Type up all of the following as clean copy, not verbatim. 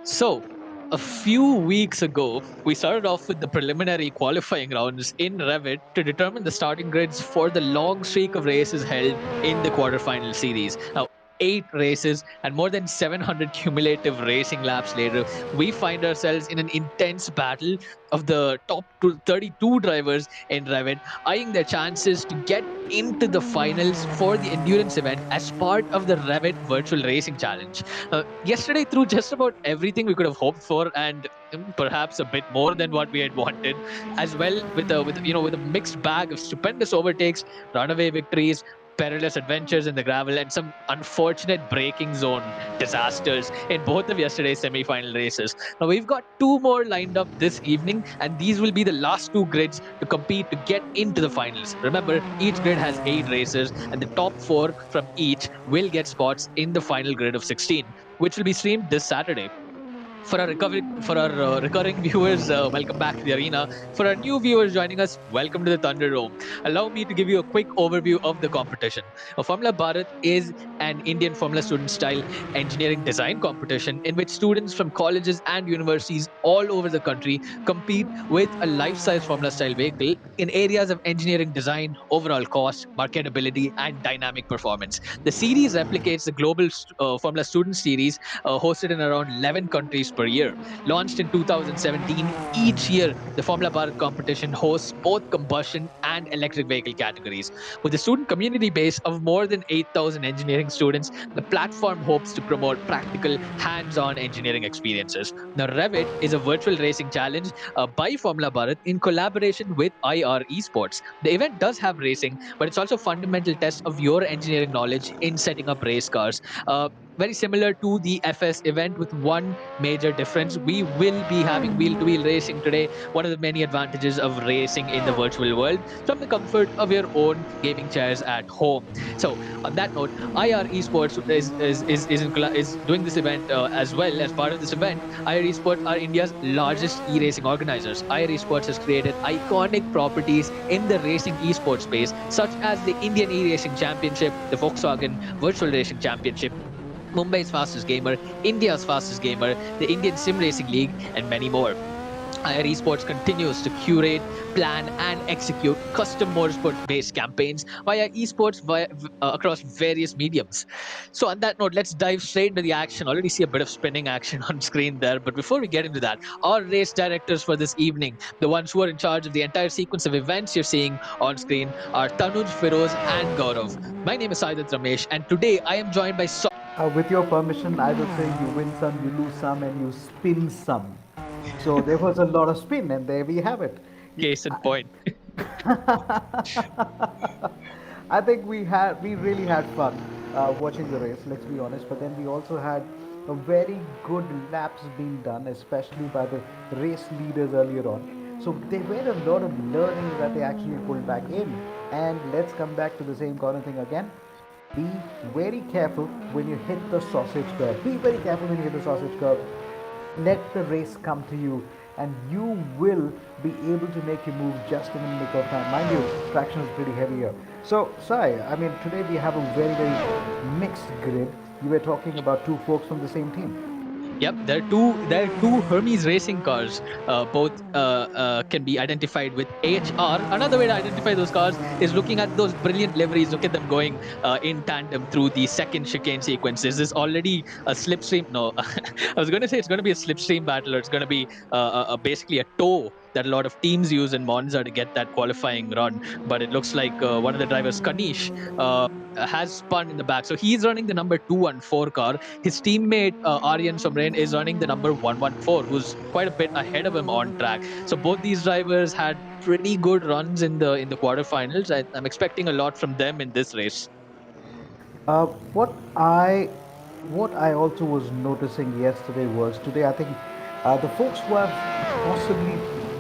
So, a few weeks ago, we started off with the preliminary qualifying rounds in Rev-it to determine the starting grids for the long streak of races held in the quarterfinal series. Now, 8 races and more than 700 cumulative racing laps later, we find ourselves in an intense battle of the top 32 drivers in Rev-it, eyeing their chances to get into the finals for the endurance event as part of the Rev-it Virtual Racing Challenge. Yesterday, through just about everything we could have hoped for, and perhaps a bit more than what we had wanted, as well with a mixed bag of stupendous overtakes, runaway victories, perilous adventures in the gravel, and some unfortunate braking zone disasters in both of yesterday's semi-final races. Now we've got two more lined up this evening, and these will be the last two grids to compete to get into the finals. Remember, each grid has 8 races, and the top four from each will get spots in the final grid of 16, which will be streamed this Saturday. For our recurring viewers, welcome back to the arena. For our new viewers joining us, welcome to the Thunderdome. Allow me to give you a quick overview of the competition. Formula Bharat is an Indian Formula student style engineering design competition in which students from colleges and universities all over the country compete with a life size Formula style vehicle in areas of engineering design, overall cost, marketability, and dynamic performance. The series replicates the global Formula Student Series hosted in around 11 countries per year. Launched in 2017, each year the Formula Bharat competition hosts both combustion and electric vehicle categories. With a student community base of more than 8,000 engineering students, the platform hopes to promote practical, hands on engineering experiences. Now, Revit is a virtual racing challenge by Formula Bharat in collaboration with IReSports. The event does have racing, but it's also a fundamental test of your engineering knowledge in setting up race cars. Very similar to the FS event, with one major difference. We will be having wheel to wheel racing today, one of the many advantages of racing in the virtual world, from the comfort of your own gaming chairs at home. So, on that note, IR Esports is doing this event as well. As part of this event, IR Esports are India's largest e-racing organizers. IR Esports has created iconic properties in the racing esports space, such as the Indian e-racing championship, the Volkswagen Virtual Racing Championship, Mumbai's fastest gamer, India's fastest gamer, the Indian Sim Racing League, and many more. IReSports continues to curate, plan, and execute custom motorsport-based campaigns across various mediums. So, on that note, let's dive straight into the action. Already see a bit of spinning action on screen there, but before we get into that, our race directors for this evening, the ones who are in charge of the entire sequence of events you're seeing on screen, are Tanuj, Firoz, and Gaurav. My name is Saidat Ramesh, and today I am joined by With your permission, I will say you win some, you lose some, and you spin some. So there was a lot of spin, and there we have it. Case in point. I think we really had fun watching the race. Let's be honest. But then we also had a very good laps being done, especially by the race leaders earlier on. So there were a lot of learnings that they actually pulled back in. And let's come back to the same corner thing again. Be very careful when you hit the sausage curve. Be very careful when you hit the sausage curve. Let the race come to you, and you will be able to make your move just in the nick of time. Mind you, traction is pretty heavy here. So, Sai, I mean, today we have a very, very mixed grid. You were talking about two folks from the same team. Yep, there are two Hermes racing cars. Both can be identified with HR. Another way to identify those cars is looking at those brilliant liveries. Look at them going in tandem through the second chicane sequence. Is this already a slipstream? No, I was going to say it's going to be a slipstream battle, or it's going to be basically a tow that a lot of teams use in Monza to get that qualifying run. But it looks like one of the drivers, Kanish, has spun in the back. So he's running the number 214 car. His teammate Aryan Somren is running the number 114, who's quite a bit ahead of him on track. So both these drivers had pretty good runs in the quarterfinals. I'm expecting a lot from them in this race. Uh, what I what I also was noticing yesterday was today. I think the folks who have possibly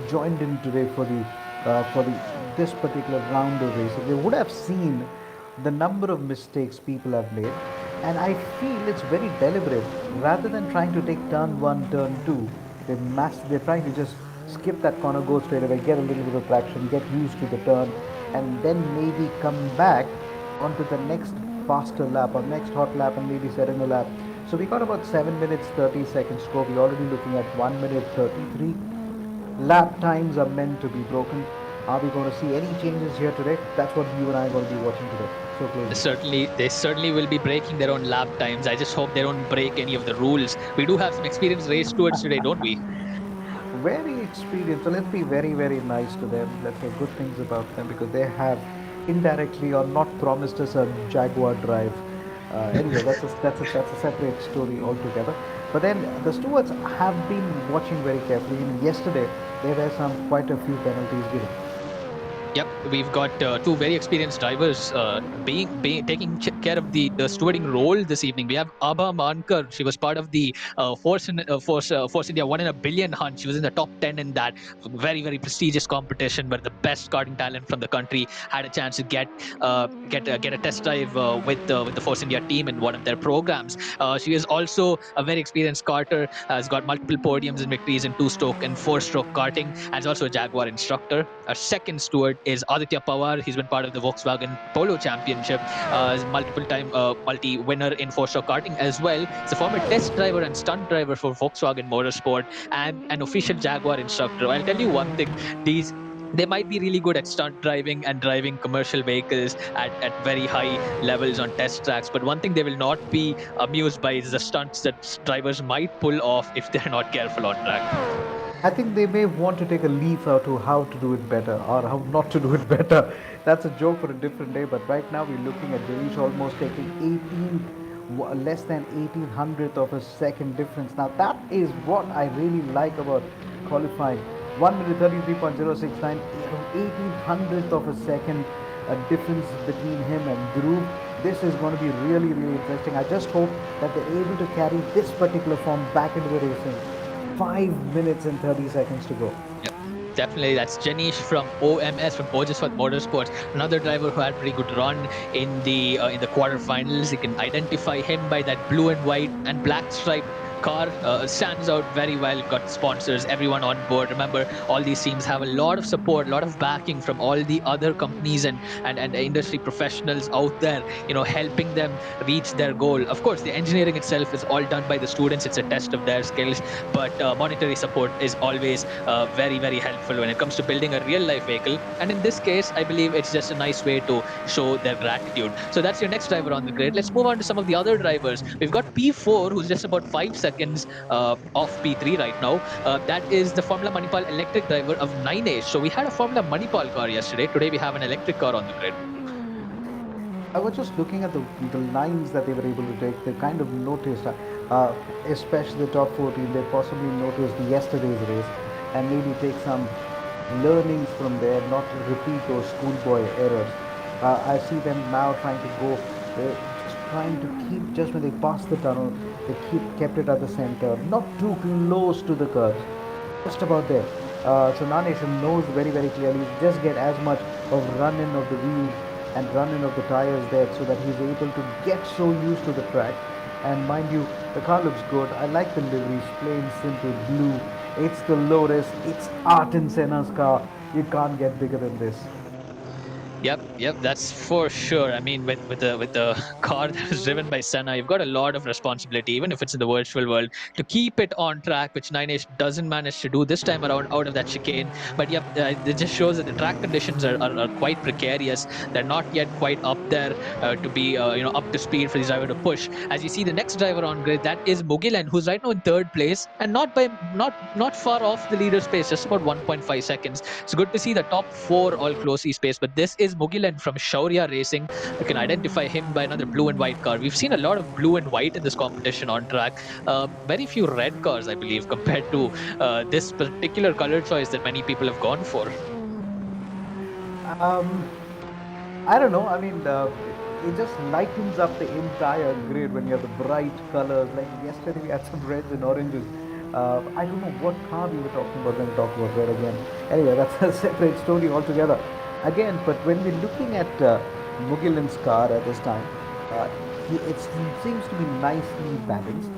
joined in today for the this particular round of race, they would have seen the number of mistakes people have made, and I feel it's very deliberate. Rather than trying to take turn one, turn two, they're trying to just skip that corner, go straight away, get a little bit of traction, get used to the turn, and then maybe come back onto the next faster lap or next hot lap and maybe set in a lap. So we got about 7 minutes 30 seconds to go. We're already looking at 1 minute 33. Lap times are meant to be broken. Are we going to see any changes here today? That's what you and I are going to be watching today so closely. They certainly will be breaking their own lap times. I just hope they don't break any of the rules. We do have some experienced race stewards today, don't we? Very experienced. So let's be very, very nice to them. Let's say good things about them because they have indirectly or not promised us a Jaguar drive. Anyway, that's a separate story altogether. But then the stewards have been watching very carefully. And yesterday there were some quite a few penalties given. Yep, we've got two very experienced drivers being taking care of the stewarding role this evening. We have Abha Mankar. She was part of the Force India 1 in a billion hunt. She was in the top 10 in that very prestigious competition where the best karting talent from the country had a chance to get a test drive with the Force India team in one of their programs. She is also a very experienced karter. Has got multiple podiums and victories in two-stroke and four-stroke karting, and is also a Jaguar instructor. Our second steward is Aditya Pawar. He's been part of the Volkswagen Polo Championship, multiple time multi winner in four-stroke karting as well. He's a former test driver and stunt driver for Volkswagen Motorsport and an official Jaguar instructor. I'll tell you one thing: these they might be really good at stunt driving and driving commercial vehicles at very high levels on test tracks. But one thing they will not be amused by is the stunts that drivers might pull off if they're not careful on track. I think they may want to take a leaf out to how to do it better or how not to do it better. That's a joke for a different day. But right now we're looking at Janish almost taking less than 18 hundredth of a second difference. Now that is what I really like about qualifying. 1 minute 33.069, 18 hundredth of a second difference between him and Dhruv. This is going to be really, really interesting. I just hope that they're able to carry this particular form back into the racing. 5 minutes and 30 seconds to go. Yep. Definitely, that's Janish from OMS from Ojaswat Motorsports, another driver who had a pretty good run in the quarterfinals. You can identify him by that blue and white and black striped car. Stands out very well. Got sponsors, everyone on board. Remember, all these teams have a lot of support, a lot of backing from all the other companies and industry professionals out there. Helping them reach their goal. Of course, the engineering itself is all done by the students. It's a test of their skills, but monetary support is always very helpful when it comes to building a real life vehicle. And in this case, I believe it's just a nice way to show their gratitude. So that's your next driver on the grid. Let's move on to some of the other drivers. We've got P4, who's just about 5 seconds off P3 right now. That is the Formula Manipal electric driver of Ninesh. So we had a Formula Manipal car yesterday. Today we have an electric car on the grid. I was just looking at the lines that they were able to take. They kind of noticed, especially the top 14, they possibly noticed yesterday's race and maybe take some learnings from there, not repeat those schoolboy errors. I see them now trying to go, just trying to keep, just when they pass the tunnel, they kept it at the center, not too close to the curves, just about there. So Nanesham knows very, very clearly, just get as much of run-in of the wheels and run-in of the tires there so that he's able to get so used to the track. And mind you, the car looks good. I like the liveries, plain, simple, blue. It's the Lotus. It's Ayrton Senna's car. You can't get bigger than this. Yep, that's for sure. I mean, with the car that is driven by Senna, you've got a lot of responsibility, even if it's in the virtual world, to keep it on track, which Ninesh doesn't manage to do this time around out of that chicane. But yep, it just shows that the track conditions are quite precarious. They're not yet quite up there to be up to speed for the driver to push. As you see, the next driver on grid, that is Mugilan, who's right now in third place and not far off the leader space, just about 1.5 seconds. It's good to see the top four all closely spaced. But this is Mugilan from Shaurya Racing. You can identify him by another blue and white car. We've seen a lot of blue and white in this competition on track. Very few red cars, I believe, compared to this particular color choice that many people have gone for. Um, I don't know. I mean, it just lightens up the entire grid when you have the bright colors. Like yesterday, we had some reds and oranges. I don't know what car we were talking about when we talked about red again. Anyway, that's a separate story altogether. Again, but when we're looking at Mugilan's car at this time, uh, it seems to be nicely balanced.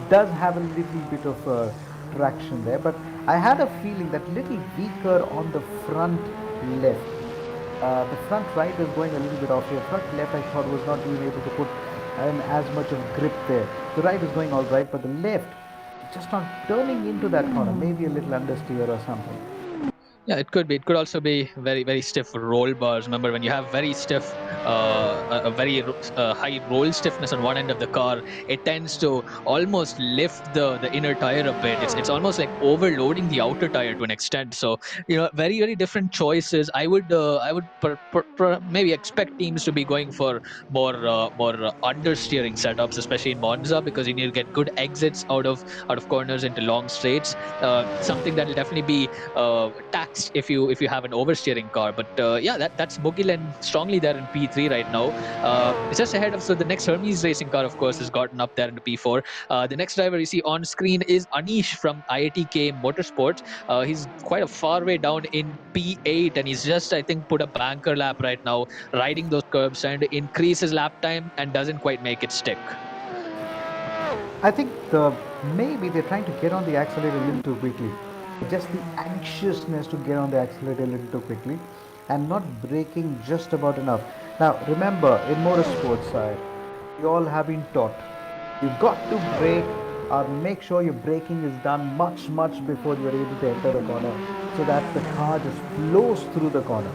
Does have a little bit of traction there, but I had a feeling that little weaker on the front left. The front right is going a little bit off here. Front left, I thought, was not being able to put and as much of grip there. The right is going all right, but the left just not turning into that corner. Maybe a little understeer or something. Yeah, it could be. It could also be very, very stiff roll bars. Remember, when you have very stiff, a very high roll stiffness on one end of the car, it tends to almost lift the inner tire a bit. It's almost like overloading the outer tire to an extent. So very, very different choices. I would maybe expect teams to be going for more understeering setups, especially in Monza, because you need to get good exits out of corners into long straights. Something that will definitely be taxed if you have an oversteering car. But yeah, that's Mugilen strongly there in P3 right now. It's just ahead of, so the next Hermes racing car, of course, has gotten up there into P4. The next driver you see on screen is Anish from IITK Motorsports. He's quite a far way down in P8, and he's just, I think, put a banker lap right now, riding those curbs, trying to increase his lap time and doesn't quite make it stick. I think maybe they're trying to get on the accelerator a little too quickly. Just the anxiousness to get on the accelerator a little too quickly and not braking just about enough. Now, remember, in motorsports side, we all have been taught you've got to brake or make sure your braking is done much, much before you're able to enter the corner so that the car just flows through the corner.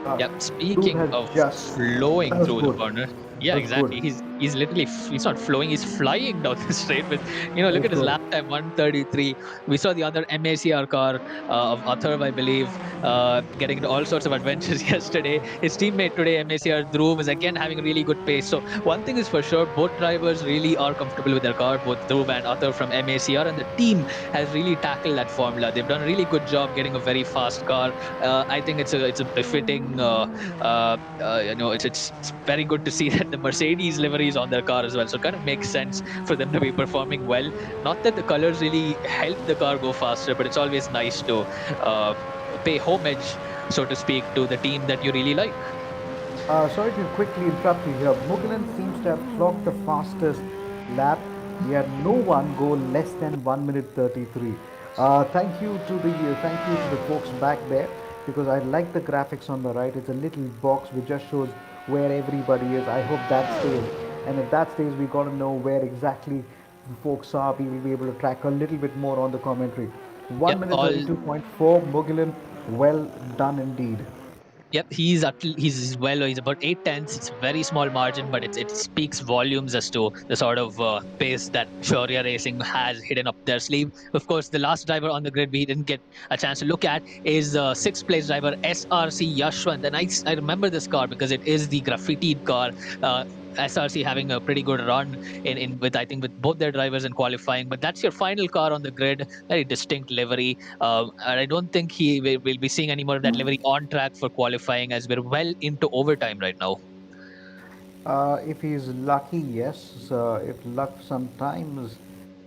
Uh, Yep. Dude Speaking has of just, flowing that was through the good. corner, yeah, That was good. exactly. He's literally he's not flowing. He's flying down the straight with, That look was at his good. lap time, 133. We saw the other MACR car of Athar, I believe, getting into all sorts of adventures yesterday. His teammate today, MACR Dhruv, is again having a really good pace. So one thing is for sure, both drivers really are comfortable with their car, both Dhruv and Athar from MACR, and the team has really tackled that formula. They've done a really good job getting a very fast car. I think it's a befitting. It's very good to see that the Mercedes livery is on their car as well. So it kind of makes sense for them to be performing well. Not that the colors really help the car go faster, but it's always nice to uh, pay homage, so to speak, to the team that you really like. Sorry to quickly interrupt you here. Mugilan seems to have clocked the fastest lap. He had no one go less than 1 minute 33. Thank you to the folks back there because I like the graphics on the right. It's a little box which just shows where everybody is. I hope that stays. And if that stays, we got to know where exactly the folks are. We will be able to track a little bit more on the commentary. Yep, 1 minute all 32.4. Mugilan, well done indeed. Yep, he's well. He's about 8 tenths. It's a very small margin, but it speaks volumes as to the sort of pace that Shaurya Racing has hidden up their sleeve. Of course, the last driver on the grid we didn't get a chance to look at is sixth place driver SRC Yashwant, and I remember this car because it is the graffitied car. SRC having a pretty good run in with, I think, with both their drivers in qualifying, but that's your final car on the grid. Very distinct livery. And I don't think he will be seeing any more of that livery on track for qualifying, as we're well into overtime right now. If he's lucky, yes. If luck sometimes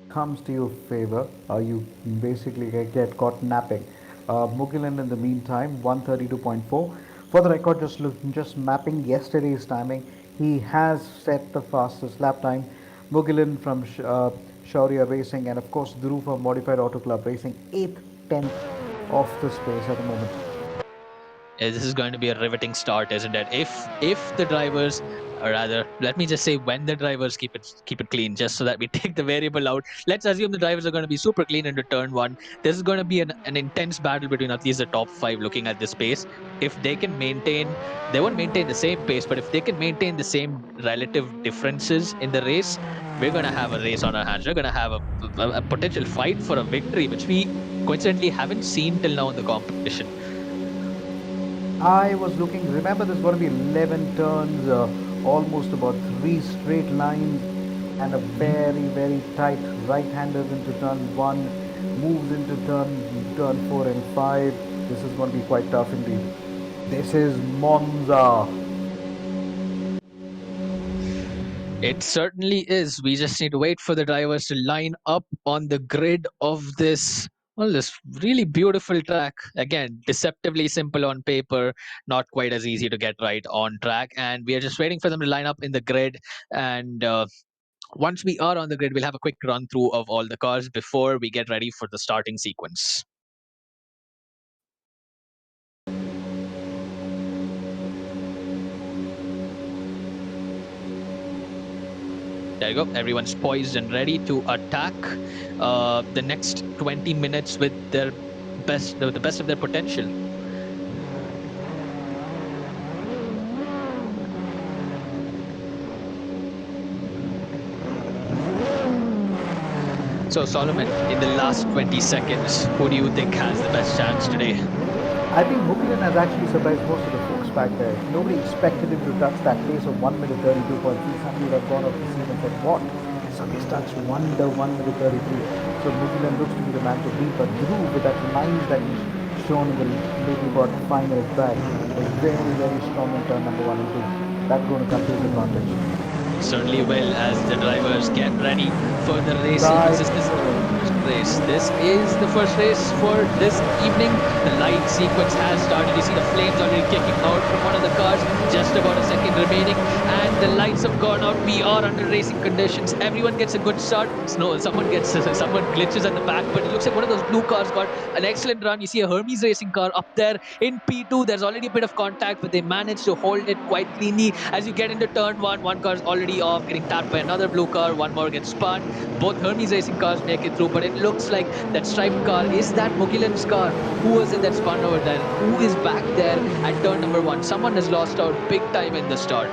comes to your favor, you basically get caught napping. Mugilan, in the meantime, 132.4. For the record, just mapping yesterday's timing, he has set the fastest lap time. Mugilan from Shaurya Racing, and of course Dhruv from Modified Auto Club Racing, 8th, 10th of the space at the moment. This is going to be a riveting start, isn't it? If the drivers, or rather, let me just say when the drivers keep it clean, just so that we take the variable out. Let's assume the drivers are going to be super clean into turn one. This is going to be an intense battle between at least the top five. Looking at this pace, if they can maintain, they won't maintain the same pace, but if they can maintain the same relative differences in the race, we're going to have a race on our hands. We're going to have a potential fight for a victory, which we coincidentally haven't seen till now in the competition. I was looking, remember there's going to be 11 turns, almost about three straight lines, and a very, very tight right-handers into turn one, moves into turn four and five. This is going to be quite tough indeed. This is Monza. It certainly is. We just need to wait for the drivers to line up on the grid of this really beautiful track. Again, deceptively simple on paper, not quite as easy to get right on track. And we are just waiting for them to line up in the grid. And once we are on the grid, we'll have a quick run through of all the cars before we get ready for the starting sequence. There you go. Everyone's poised and ready to attack the next 20 minutes with their the best of their potential. So, Solomon, in the last 20 seconds, who do you think has the best chance today? I think Mugilan has actually surprised most of the folks back there. Nobody expected him to touch that pace of 1 minute 32.3. Somebody would have gone off the scene and said, what? Somebody's touched 1 minute 33. So Mugilan looks to be the man to beat, but Dhruv with that lines that he's shown in the little about 5 minutes back was very, very strong in turn number 1 and 2. That's going to come to his advantage. It certainly will as the drivers get ready for the race Right. sequences. This is the first race. This is the first race for this evening. The light sequence has started. You see the flames already kicking out from one of the cars. Just about a second remaining, and the lights have gone out. We are under racing conditions. Everyone gets a good start. No, someone glitches at the back, but it looks like one of those blue cars got an excellent run. You see a Hermes racing car up there in P2. There's already a bit of contact, but they managed to hold it quite cleanly. As you get into turn one car is already off, getting tapped by another blue car. One more gets spun. Both Hermes racing cars make it through, but it looks like that striped car is that Mugilan's car. Who was it that spun over there? Who is back there at turn number one? Someone has lost out big time in the start.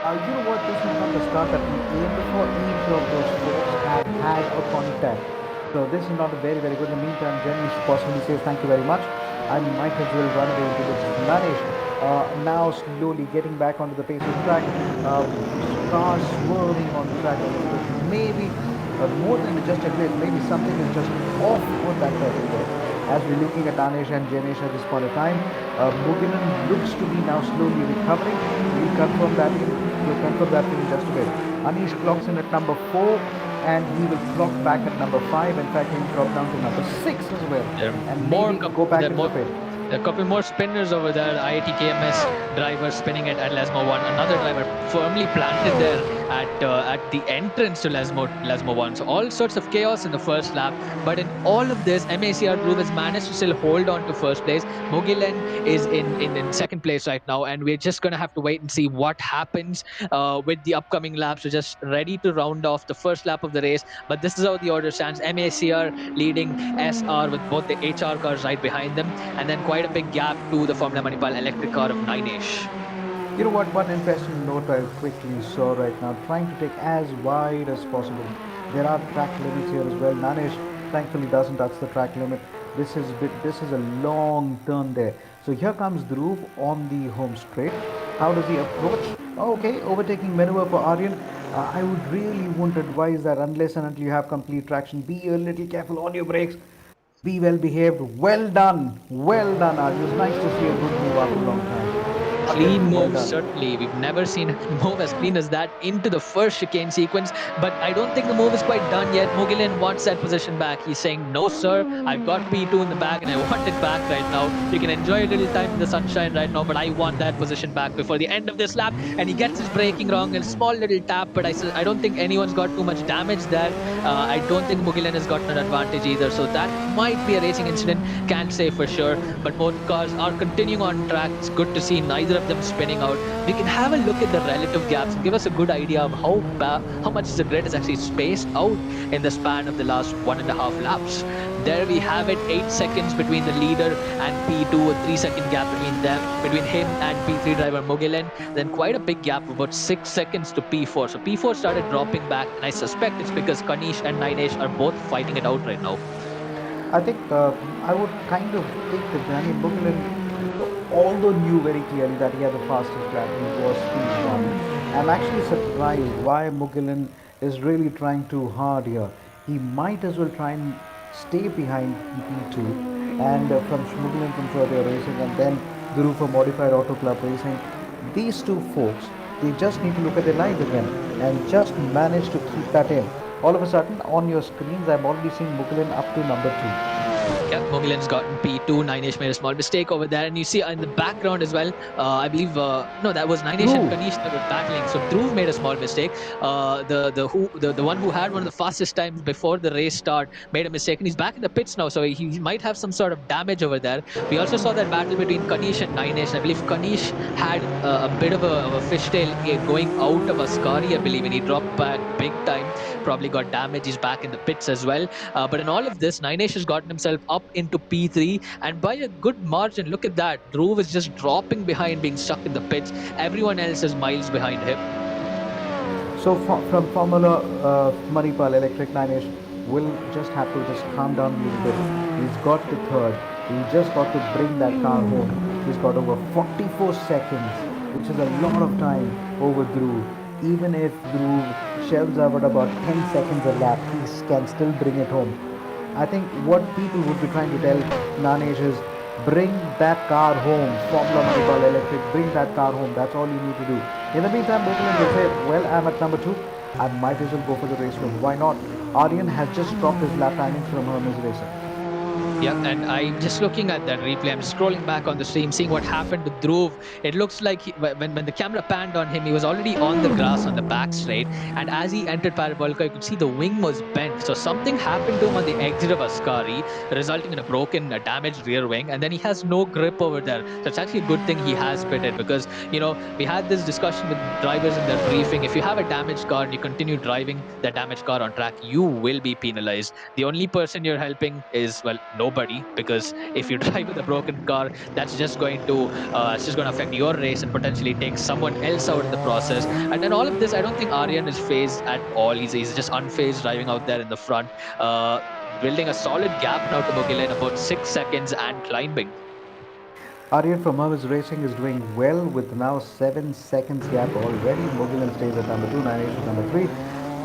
You know what? This is not the start that we aimed for. Each of those folks have had a contact. So this is not a very, very good. In the meantime, Jenny possibly says thank you very much. I might as well run away into this. Manish now slowly getting back onto the pace of track. Cars swerving on the track a little bit. Maybe more than just a glitch, maybe something is just off on that turtle there. As we're looking at Danesh and Janesh at this point of time, Mugilan looks to be now slowly recovering. We'll confirm that in just a bit. Anish clocks in at number 4 and he will clock back at number 5. In fact, he'll drop down to number 6 as well. There are And more, maybe go back there are into the more, pit. a couple more spinners over there. IIT KMS driver spinning at Lesmo 1. Another driver firmly planted there at the entrance to Lesmo 1. So all sorts of chaos in the first lap. But in all of this, MACR Dhruv has managed to still hold on to first place. Mugilen is in second place right now, and we're just going to have to wait and see what happens with the upcoming laps. We're just ready to round off the first lap of the race. But this is how the order stands. MACR leading SR with both the HR cars right behind them, and then quite a big gap to the Formula Manipal electric car of Ninesh. You know what? One interesting note I quickly saw right now, trying to take as wide as possible. There are track limits here as well. Nanesh thankfully doesn't touch the track limit. This is a long turn there. So here comes Dhruv on the home straight. How does he approach? Okay, overtaking maneuver for Aryan. I would really won't advise that unless and until you have complete traction. Be a little careful on your brakes. Be well behaved. Well done, Aryan. It was nice to see a good move after a long time. Clean Again, well move, done. certainly. We've never seen a move as clean as that into the first chicane sequence, but I don't think the move is quite done yet. Mugilan wants that position back. He's saying, no, sir, I've got P2 in the bag and I want it back right now. You can enjoy a little time in the sunshine right now, but I want that position back before the end of this lap. And he gets his braking wrong, a small little tap, but I don't think anyone's got too much damage there. I don't think Mugilan has gotten an advantage either, so that might be a racing incident. Can't say for sure, but both cars are continuing on track. It's good to see neither of them spinning out. We can have a look at the relative gaps and give us a good idea of how much the grid is actually spaced out in the span of the last 1.5 laps. There we have it, 8 seconds between the leader and P2, a 3-second gap between him and P3 driver Mugilen. Then quite a big gap of about 6 seconds to P4. So P4 started dropping back, and I suspect it's because Kanish and Ninesh are both fighting it out right now. I think I would kind of take the Danny Mugilan, although knew very clearly that he had the fastest lap, he was speed one. I'm actually surprised why Mugilan is really trying too hard here. He might as well try and stay behind P2 and from Mugilan from Saudi Racing and then Dhruv for Modified Auto Club Racing. These two folks, they just need to look at their lines again and just manage to keep that in. All of a sudden, on your screens, I'm already seeing Mugilan up to number 2. Yep, Mogilin's gotten P2. Ninesh made a small mistake over there. And you see in the background as well, I believe, no, that was Ninesh and True. Kanish that were battling. So Dhruv made a small mistake. The one who had one of the fastest times before the race start made a mistake. And he's back in the pits now. So he might have some sort of damage over there. We also saw that battle between Kanish and Ninesh. I believe Kanish had a bit of a fishtail going out of Askari, I believe, and he dropped back big time. Probably got damaged. He's back in the pits as well. But in all of this, Ninesh has gotten himself up into P3 and by a good margin. Look at that. Dhruv is just dropping behind, being stuck in the pits. Everyone else is miles behind him. So from Formula Manipal Electric Ninesh will just have to just calm down a little bit. He's got to third. He just got to bring that car home. He's got over 44 seconds, which is a lot of time over Dhruv. Even if Dhruv shells out at about 10 seconds a lap, he can still bring it home. I think what people would be trying to tell Nanesh is bring that car home. Formula Moneyball Electric, bring that car home. That's all you need to do. In the meantime, Bokulan will say, well, I'm at number 2. I might as well go for the race win. Why not? Aryan has just dropped his lap timings from Hermes Racing. Yeah, and I'm just looking at that replay. I'm scrolling back on the stream, seeing what happened to Dhruv. It looks like when the camera panned on him, he was already on the grass on the back straight. And as he entered Parabolica, you could see the wing was bent. So something happened to him on the exit of Ascari, resulting in a broken, a damaged rear wing. And then he has no grip over there. So it's actually a good thing he has pitted because, we had this discussion with drivers in their briefing. If you have a damaged car and you continue driving that damaged car on track, you will be penalized. The only person you're helping is, well, nobody, because if you drive with a broken car, it's just going to affect your race and potentially take someone else out in the process. And then all of this, I don't think Aryan is phased at all. He's just unfazed driving out there in the front, building a solid gap now to Mogila in about 6 seconds and climbing. Aryan from Hermes Racing is doing well with now 7 seconds gap already. Mogilan stays at number 2, Nanesh at number 3.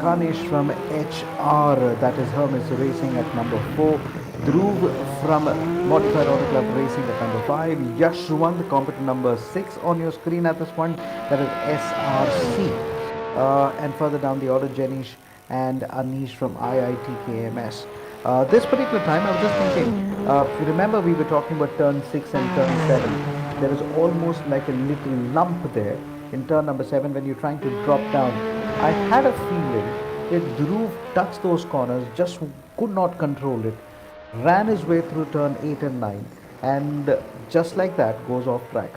Kanesh from HR, that is Hermes Racing at number 4. Dhruv from Modified Auto Club Racing at number 5. Yashwant, competitor number 6 on your screen at this point, that is SRC. And further down the order, Jenish and Anish from IIT this particular time, I was just thinking, remember we were talking about turn 6 and turn 7. There is almost like a little lump there in turn number 7 when you're trying to drop down. I had a feeling that Dhruv touched those corners, just could not control it, ran his way through turn 8 and 9, and just like that goes off track.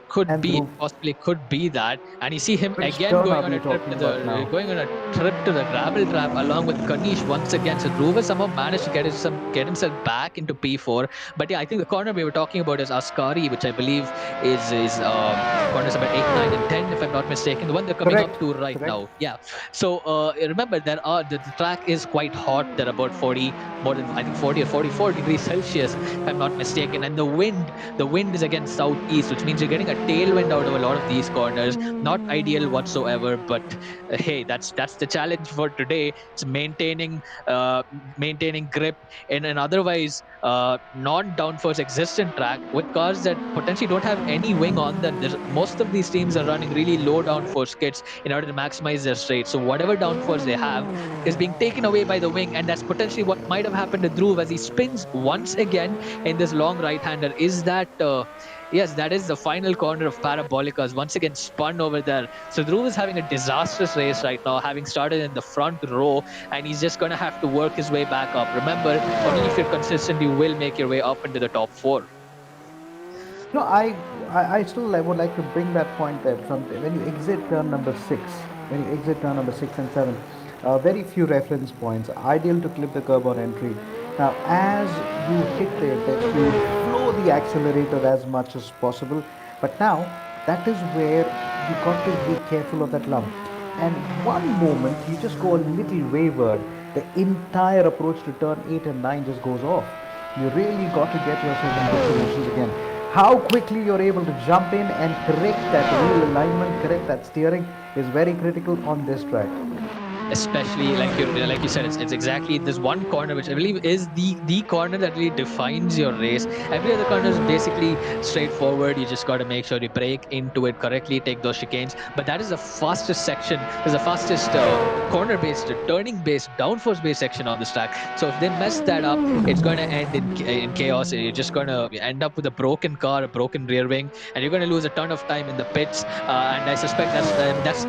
Could And be, Dhruv, possibly could be that. And you see him which again turn are we talking about now? going on a trip to the gravel trap along with Kanish once again. So Dhruva somehow managed to get himself back into P4. But yeah, I think the corner we were talking about is Askari, which I believe is corners about 8, 9, and 10, if I'm not mistaken. The one they're coming up Correct, to right correct. now. Yeah. So remember, the track is quite hot. They're about 40, more than I think 40 or 44 degrees Celsius, if I'm not mistaken. And the wind is again southeast, which means you're getting a tailwind out of a lot of these corners. Not ideal whatsoever, but hey, that's the challenge for today. It's maintaining grip in an otherwise non-downforce existent track with cars that potentially don't have any wing on them. Most of these teams are running really low downforce kits in order to maximize their straight. So whatever downforce they have is being taken away by the wing, and that's potentially what might have happened to Dhruv as he spins once again in this long right-hander. Is that yes, that is the final corner of Parabolicas once again spun over there. So Dhruv is having a disastrous race right now, having started in the front row, and he's just going to have to work his way back up. Remember, only if you're consistent, you will make your way up into the top 4. No, I still I would like to bring that point there from when you exit turn number 6, when you exit turn number 6 and 7, very few reference points, ideal to clip the curb on entry. Now, as you hit it, that you flow the accelerator as much as possible, but now that is where you got to be careful of that lump. And one moment you just go a little wayward, the entire approach to turn 8 and 9 just goes off. You really got to get yourself in good positions again. How quickly you're able to jump in and correct that wheel alignment, correct that steering is very critical on this track. especially like you said, it's exactly this one corner which I believe is the corner that really defines your race. Every other corner is basically straightforward. You just got to make sure you brake into it correctly, take those chicanes. But that is the fastest section. Is the fastest corner based, turning based, downforce based section on this track. So if they mess that up, it's going to end in chaos. You're just going to end up with a broken car, a broken rear wing, and you're going to lose a ton of time in the pits. And I suspect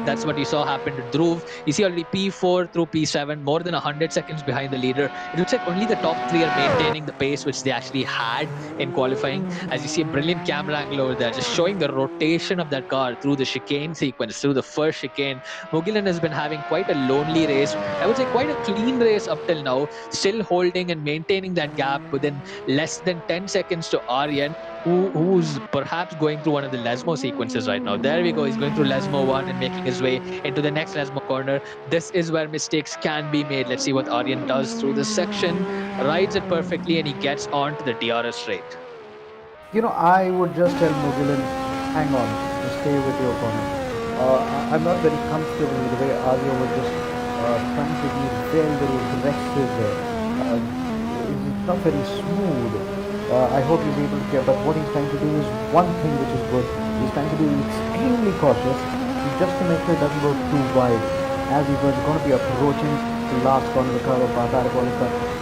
that's what you saw happen to Dhruv. You see already P4 through P7, more than 100 seconds behind the leader. It looks like only the top three are maintaining the pace which they actually had in qualifying. As you see a brilliant camera angle over there, just showing the rotation of that car through the chicane sequence, through the first chicane. Mugilan has been having quite a lonely race. I would say quite a clean race up till now, still holding and maintaining that gap within less than 10 seconds to Aryan, who's perhaps going through one of the Lesmo sequences right now. There we go. He's going through Lesmo 1 and making his way into the next Lesmo corner. This is where mistakes can be made. Let's see what Aryan does through this section. Rides it perfectly and he gets on to the DRS straight. I would just tell Mugilan, hang on, just stay with your corner. I'm not very comfortable with the way Arya was just trying to be very, very aggressive there. It's not very smooth. I hope he's able to get, but what he's trying to do is one thing which is good. He's trying to be extremely cautious just to make sure it doesn't go too wide. As he was going to be approaching the last corner of the curve of Bharat,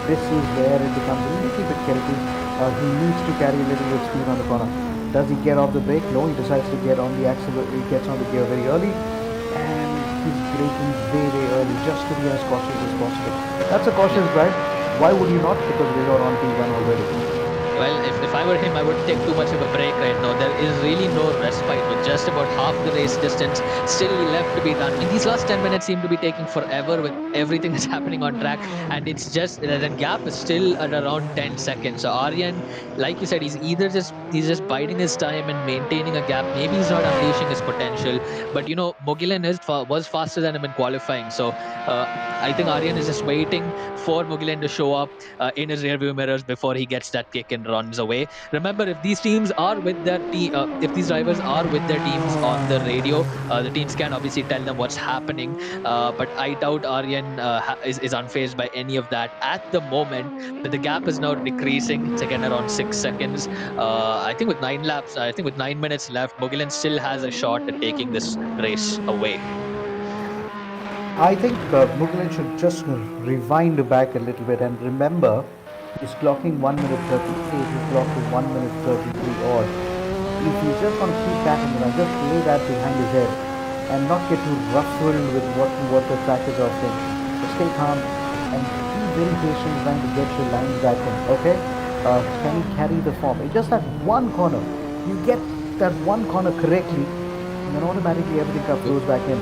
this is where it becomes a little bit chaotic. He needs to carry a little bit of speed on the corner. Does he get off the brake? No, he decides to get on the accelerator. He gets on the gear very early, and he's braking way, way early just to be as cautious as possible. That's a cautious drive. Why would you not? Because we are on P1 already. Well, if I were him, I wouldn't take too much of a break right now. There is really no respite with just about half the race distance still left to be done. I mean, these last 10 minutes seem to be taking forever with everything that's happening on track. And it's just, the gap is still at around 10 seconds. So Aryan, like you said, he's just biding his time and maintaining a gap. Maybe he's not unleashing his potential. But, Mugilan was faster than him in qualifying. So I think Aryan is just waiting for Mugilan to show up in his rearview mirrors before he gets that kick and runs away. Remember, if these teams are with their team, if these drivers are with their teams on the radio, the teams can obviously tell them what's happening. But I doubt Aryan is unfazed by any of that at the moment. But the gap is now decreasing. It's again around 6 seconds. I think with 9 laps, I think with 9 minutes left, Mugilan still has a shot at taking this race away. I think Mughal should just rewind back a little bit and remember he's clocking 1 minute 38, he's clocking 1 minute 33 odd. If he's just going to keep that in mind, just lay that behind his head and not get too ruffled with what the track is offering. So stay calm and be very patient trying to get your lines back in, okay? Can he carry the form? It's just that one corner. You get that one corner correctly and then automatically everything flows back in.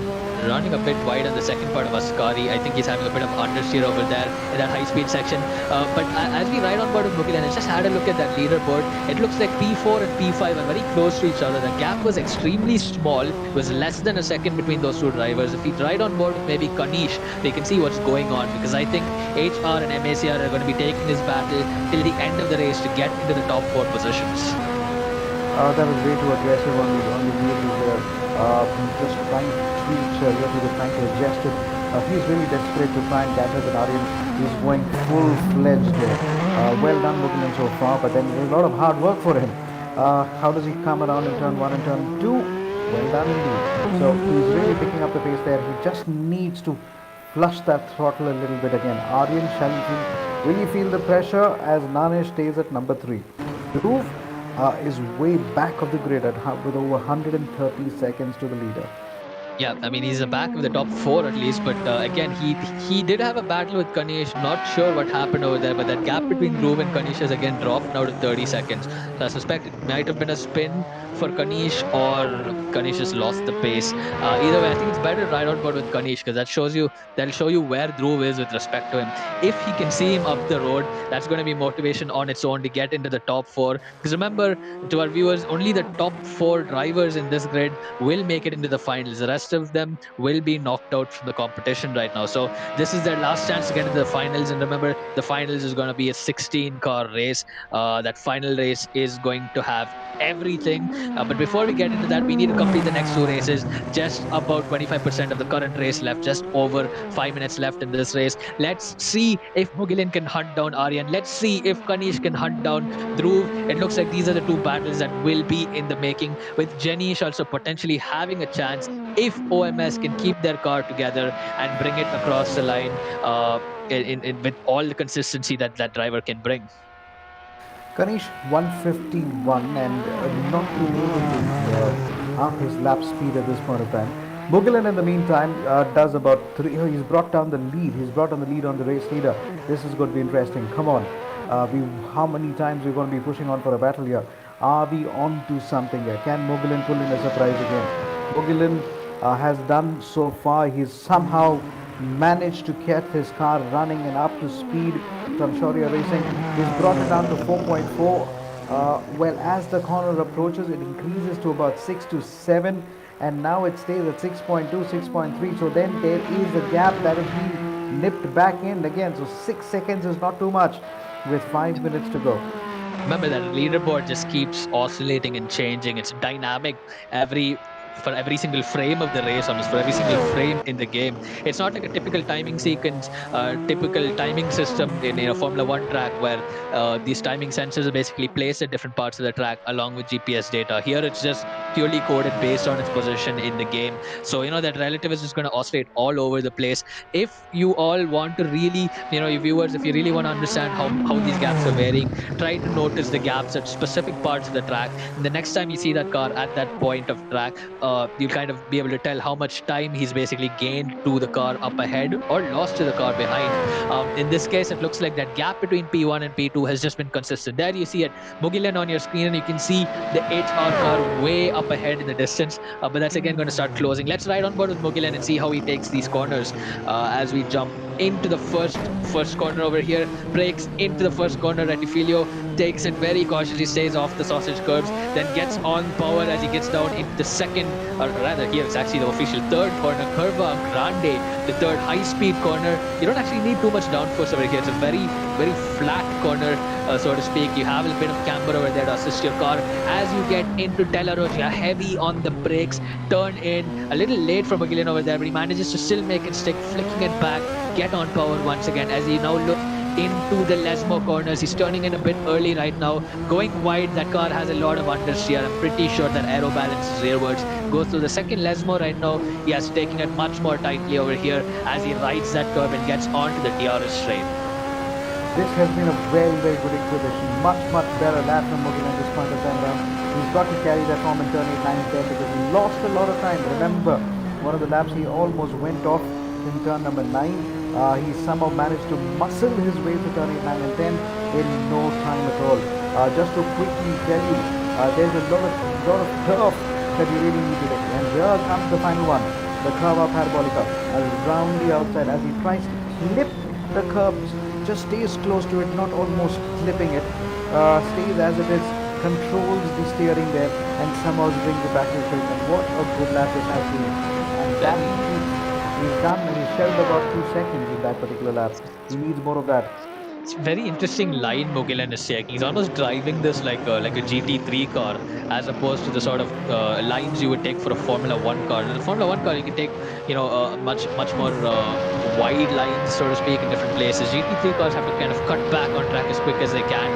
Running a bit wide on the second part of Ascari. I think he's having a bit of understeer over there in that high-speed section. But as we ride on board with Mugilan, I just had a look at that leaderboard. It looks like P4 and P5 are very close to each other. The gap was extremely small. It was less than a second between those two drivers. If we ride on board with maybe Kanish, they can see what's going on, because I think HR and MACR are going to be taking this battle till the end of the race to get into the top 4 positions. That was way too aggressive on the wheels there. Just trying to reach Rev-it, trying to adjust it. He's really desperate to try and catch up with Aryan. He's going full-fledged there. Well done, Mugilan, so far, but then there's a lot of hard work for him. How does he come around in turn 1 and turn 2? Well done indeed. So he's really picking up the pace there. He just needs to flush that throttle a little bit again. Aryan, will you feel the pressure as Nanesh stays at number 3? Dhruv is way back of the grid with over 130 seconds to the leader. Yeah, I mean, he's back with the top 4 at least. But again, he did have a battle with Kanish. Not sure what happened over there, but that gap between Dhruv and Kanish has again dropped now to 30 seconds. So I suspect it might have been a spin for Kanish, or Kanish just lost the pace. Either way, I think it's better to ride on board with Kanish, because that'll show you where Dhruv is with respect to him. If he can see him up the road, that's going to be motivation on its own to get into the top 4. Because remember, to our viewers, only the top 4 drivers in this grid will make it into the finals. The rest rest of them will be knocked out from the competition right now. So this is their last chance to get into the finals. And remember, the finals is going to be a 16-car race. That final race is going to have everything. But before we get into that, we need to complete the next two races. Just about 25% of the current race left, just over 5 minutes left in this race. Let's see if Mugilin can hunt down Aryan. Let's see if Kanish can hunt down Dhruv. It looks like these are the two battles that will be in the making, with Jenish also potentially having a chance if OMS can keep their car together and bring it across the line with all the consistency that that driver can bring. Kanish 151 and not being able to up his lap speed at this point of time. Mugilan, in the meantime, does about three. He's brought down the lead. He's brought on the lead on the race leader. This is going to be interesting. Come on. How many times we're going to be pushing on for a battle here? Are we on to something here? Can Mugilan pull in a surprise again? Mugilan has done so far. He's somehow managed to get his car running and up to speed from Shaurya Racing. He's brought it down to 4.4. Well, as the corner approaches, it increases to about 6 to 7, and now it stays at 6.2, 6.3. So then there is a gap that is being nipped back in again. So 6 seconds is not too much with 5 minutes to go. Remember that leaderboard just keeps oscillating and changing. It's dynamic every for every single frame of the race, almost for every single frame in the game. It's not like a typical timing sequence, typical timing system in a Formula One track where these timing sensors are basically placed at different parts of the track along with GPS data. Here, it's just purely coded based on its position in the game. So that relative is just going to oscillate all over the place. If you all want to really, your viewers, if you really want to understand how these gaps are varying, try to notice the gaps at specific parts of the track. And the next time you see that car at that point of track, you'll kind of be able to tell how much time he's basically gained to the car up ahead or lost to the car behind. In this case, it looks like that gap between P1 and P2 has just been consistent. There you see it, Mugilan on your screen, and you can see the HR car way up ahead in the distance. But that's again going to start closing. Let's ride on board with Mugilan and see how he takes these corners as we jump into the first corner over here, breaks into the first corner. Retifilio takes it very cautiously, stays off the sausage curbs, then gets on power as he gets down into the second, or rather here it's actually the official third corner, Curva Grande, the third high-speed corner. You don't actually need too much downforce over here. It's a very, very flat corner, so to speak. You have a bit of camber over there to assist your car. As you get into Delaroche, you're heavy on the brakes, turn in, a little late for Mugilan over there, but he manages to still make it stick, flicking it back, get on power once again as he now looks into the Lesmo corners. He's turning in a bit early right now, going wide. That car has a lot of understeer. I'm pretty sure that aero balance is rearwards. Goes through the second Lesmo right now. He has taken it much more tightly over here as he rides that curve and gets onto the DRS straight. This has been a very, very good exhibition. Much, much better lap from Mugen at this point of time around. He's got to carry that form in turn 8, 9, 10 because he lost a lot of time. Remember, one of the laps he almost went off in turn number 9. He somehow managed to muscle his way to turn 8, 9 and 10 in no time at all. Just to quickly tell you, there's a lot of curve that you really need to take. And here comes the final one, the Curva Parabolica. Around the outside as he tries to clip the curbs, just stays close to it, not almost clipping it, stays as it is, controls the steering there and somehow brings it back to the straight. And what a good lap this has been. And that he's done, and he shelled about 2 seconds in that particular lap. He needs more of that. It's a very interesting line Mugilan is taking. He's almost driving this like a GT3 car, as opposed to the sort of lines you would take for a Formula One car. In the Formula One car, you can take much more wide lines, so to speak, in different places. GT3 cars have to kind of cut back on track as quick as they can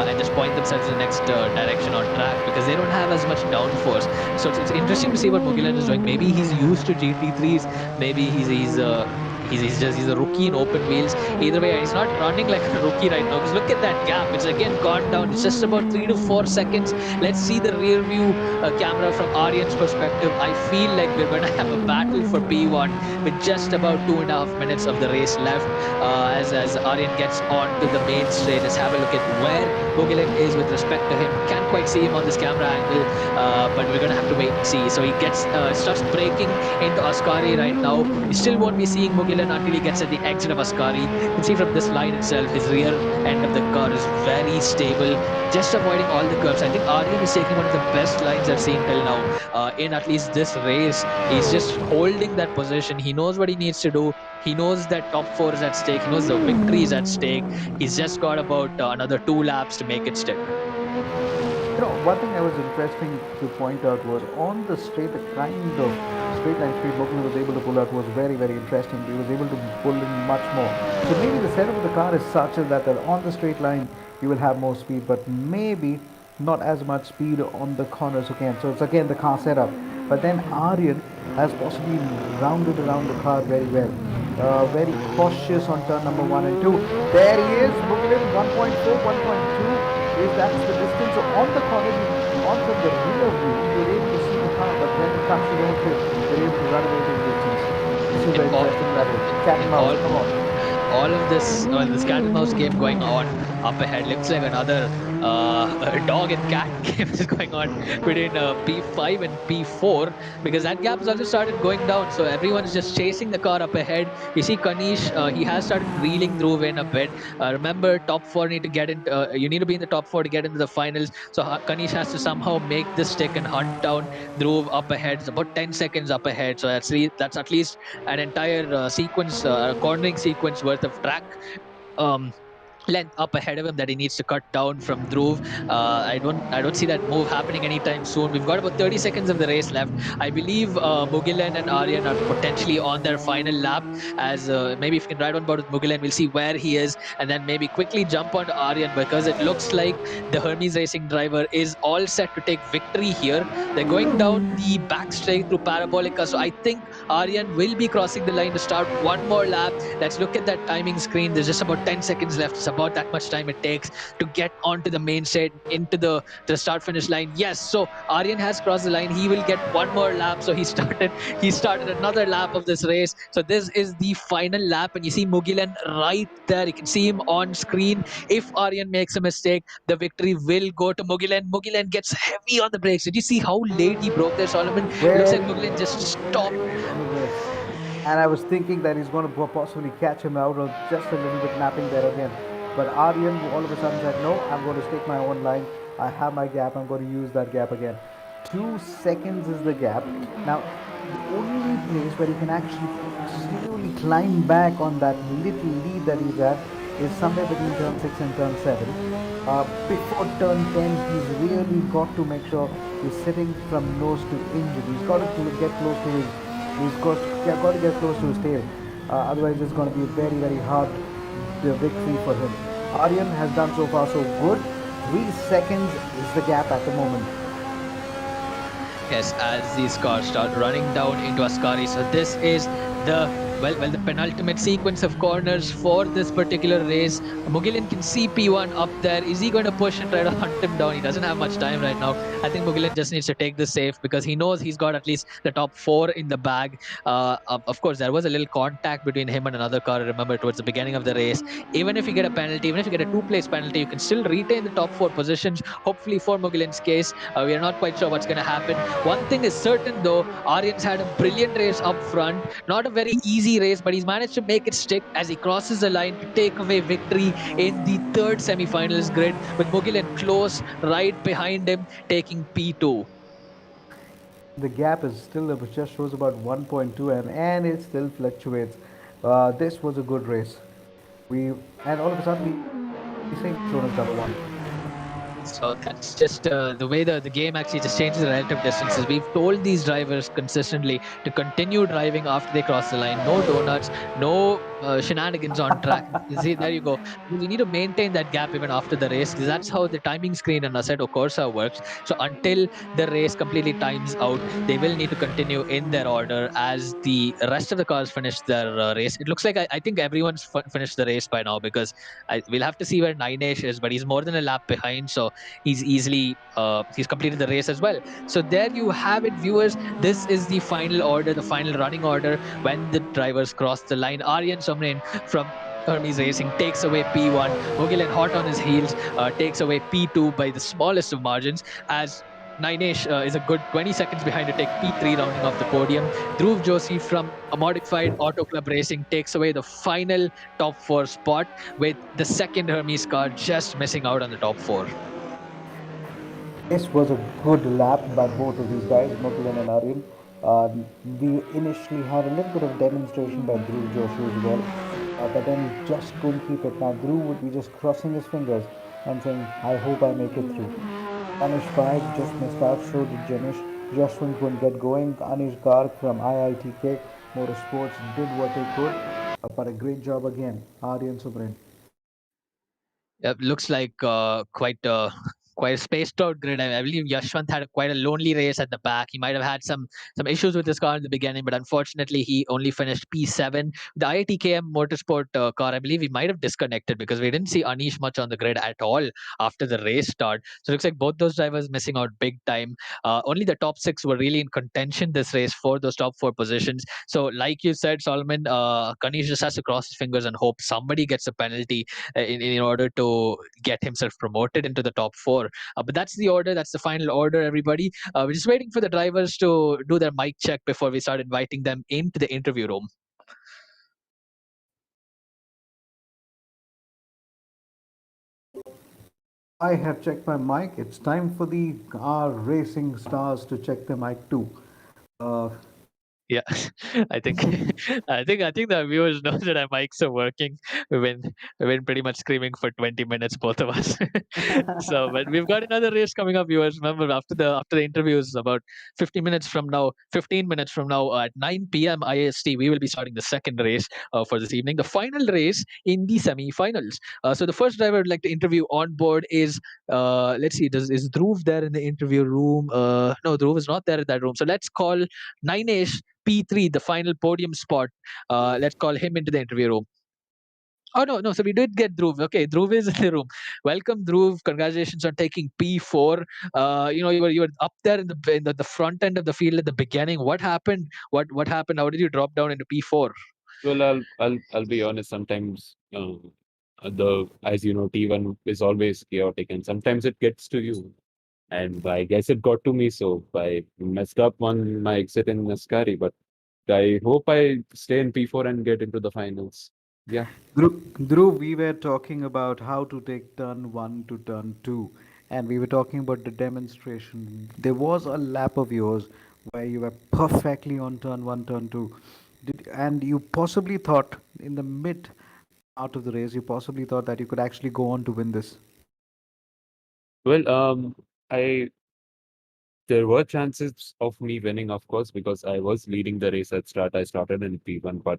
and just point themselves in the next direction on track because they don't have as much downforce. So it's interesting to see what Mugilan is doing. Maybe he's used to GT3s. Maybe he's a rookie in open wheels. Either way, he's not running like a rookie right now because look at that gap. It's again gone down. It's just about 3 to 4 seconds. Let's see the rear view camera from Aryan's perspective. I feel like we're going to have a battle for P1 with just about 2.5 minutes of the race left as Aryan gets onto the main straight. Let's have a look at where Mugilan is with respect to him. Can't quite see him on this camera angle, but we're going to have to wait and see. So he starts braking into Ascari right now. You still won't be seeing Mugilan Mugilan until he gets at the exit of Ascari. You can see from this line itself, his rear end of the car is very stable, just avoiding all the curves. I think Aryan is taking one of the best lines I've seen till now in at least this race. He's just holding that position. He knows what he needs to do. He knows that top four is at stake. He knows the victory is at stake. He's just got about another 2 laps to make it stick. One thing I was interesting to point out was on the straight, the kind of straight line speed Mokli was able to pull out was very, very interesting. He was able to pull in much more. So maybe the setup of the car is such that on the straight line you will have more speed, but maybe not as much speed on the corners again. So it's again the car setup. But then Aryan has possibly rounded around the car very well. Very cautious on turn number 1 and 2. There he is, Mughal 1.4, 1.2. If that's the distance, so on the corner, on from the rear view, you're able to see the car, but when it comes to the own pit, you're able to run away to the distance. This is In very all, interesting battle. Cat and in mouse, all come on. all of this, well, this cat and mouse game going on up ahead looks like another dog and cat game is going on between P5 and P4, because that gap has also started going down. So everyone's just chasing the car up ahead. You see Kanish, he has started reeling through in a bit. Remember, top four need to get into, you need to be in the top four to get into the finals. So Kanish has to somehow make this stick and hunt down Dhruv up ahead. It's about 10 seconds up ahead. So that's at least an entire sequence, cornering sequence worth of track. Um, Length up ahead of him that he needs to cut down from Dhruv. I don't see that move happening anytime soon. We've got about 30 seconds of the race left. I believe Mugilan and Aryan are potentially on their final lap. As maybe if you can ride on board with Mugilan, we'll see where he is, and then maybe quickly jump onto Aryan, because it looks like the Hermes Racing driver is all set to take victory here. They're going down the back straight through Parabolica, so I think Aryan will be crossing the line to start one more lap. Let's look at that timing screen. There's just about 10 seconds left. It's about that much time it takes to get onto the main straight, into the start finish line. Yes, so Aryan has crossed the line. He will get one more lap. So he started another lap of this race. So this is the final lap, and you see Mugilan right there. You can see him on screen. If Aryan makes a mistake, the victory will go to Mugilan. Mugilan gets heavy on the brakes. Did you see how late he broke there, Solomon? It looks like Very, Mugilan just stopped. very late on the brakes. And I was thinking that he's going to possibly catch him out or just a little bit napping there again. But Aryan all of a sudden said, no, I'm going to stick my own line. I have my gap. I'm going to use that gap again. 2 seconds is the gap. Now, the only place where he can actually slowly climb back on that little lead that he's at is somewhere between turn 6 and turn 7. Before turn 10, he's really got to make sure he's sitting from nose to engine. He's got to get close to his got to get close to his tail. Otherwise, it's going to be very, very hard victory for him. Aryan has done so far so good. 3 seconds is the gap at the moment. Yes, as these cars start running down into Ascari. So this is the the penultimate sequence of corners for this particular race. Mugilan can see P1 up there. Is he going to push and try to hunt him down? He doesn't have much time right now. I think Mugilan just needs to take this safe, because he knows he's got at least the top four in the bag. Of course, there was a little contact between him and another car. I remember towards the beginning of the race. Even if you get a penalty, even if you get a two-place penalty, you can still retain the top four positions. Hopefully, for Mugilan's case, we are not quite sure what's going to happen. One thing is certain, though, Aryan's had a brilliant race up front. Not a very easy race, but he's managed to make it stick as he crosses the line to take away victory in the third semi-finals grid, with Mugilan close right behind him, taking P2. The gap is still just shows about 1.2 and it still fluctuates. This was a good race. We and all of a sudden we say shown as number one. So that's just the way the game actually just changes the relative distances. We've told these drivers consistently to continue driving after they cross the line. No donuts, no shenanigans on track. See, there you go. Because you need to maintain that gap even after the race. That's how the timing screen in Assetto Corsa works. So until the race completely times out, they will need to continue in their order as the rest of the cars finish their race. It looks like I think everyone's finished the race by now, because we'll have to see where Ninesh is, but he's more than a lap behind. So he's completed the race as well. So there you have it, viewers. This is the final order, the final running order when the drivers cross the line. Aryan Somren from Hermes Racing takes away P1. Mugilan hot on his heels takes away P2 by the smallest of margins, as Nainesh is a good 20 seconds behind to take P3, rounding off the podium. Dhruv Joshi from a modified Auto Club Racing takes away the final top four spot, with the second Hermes car just missing out on the top four. This was a good lap by both of these guys, Muklan and Aryan. We initially had a little bit of demonstration by Dhruv Joshi as well, but then he just couldn't keep it. Now Dhruv would be just crossing his fingers and saying, "I hope I make it through." Anish Paik just missed out, so did Janish. Joshwin couldn't get going. Anish Garg from IITK Motorsports did what he could, but a great job again, Aryan Subrin. Looks like quite a spaced out grid. I believe Yashwant had quite a lonely race at the back. He might have had some issues with his car in the beginning, but unfortunately, he only finished P7. The IITKM Motorsport car, I believe he might have disconnected because we didn't see Anish much on the grid at all after the race start. So it looks like both those drivers missing out big time. Only the top six were really in contention this race for those top four positions. So, like you said, Solomon, Kanish just has to cross his fingers and hope somebody gets a penalty in order to get himself promoted into the top four. But that's the order. That's the final order, everybody. We're just waiting for the drivers to do their mic check before we start inviting them into the interview room. I have checked my mic. It's time for the our racing stars to check their mic too. Uh, Yeah, I think I think the viewers know that our mics are working. We've been we've been pretty much screaming for 20 minutes, both of us. So, but we've got another race coming up, viewers. Remember, after the interviews, about 50 minutes from now, 15 minutes from now, at 9 p.m. IST, we will be starting the second race for this evening, the final race in the semi-finals. So, the first driver I'd like to interview on board is let's see, is Dhruv there in the interview room? No, Dhruv is not there in that room. So let's call Ninesh P3, the final podium spot. Let's call him into the interview room. Oh no, no. So we did get Dhruv. Okay, Dhruv is in the room. Welcome, Dhruv. Congratulations on taking P4. You were up there in the front end of the field at the beginning. What happened? What happened? How did you drop down into P4? Well, I'll be honest. Sometimes the as you know, T1 is always chaotic, and sometimes it gets to you. And I guess it got to me, so I messed up on my exit in Ascari. But I hope I stay in P4 and get into the finals. Yeah. Dhruv, we were talking about how to take turn one to turn two, and we were talking about the demonstration. There was a lap of yours where you were perfectly on turn one, turn two, and you possibly thought in the mid part of the race, you possibly thought that you could actually go on to win this. Well, I there were chances of me winning, of course, because I was leading the race at start. I started in P1, but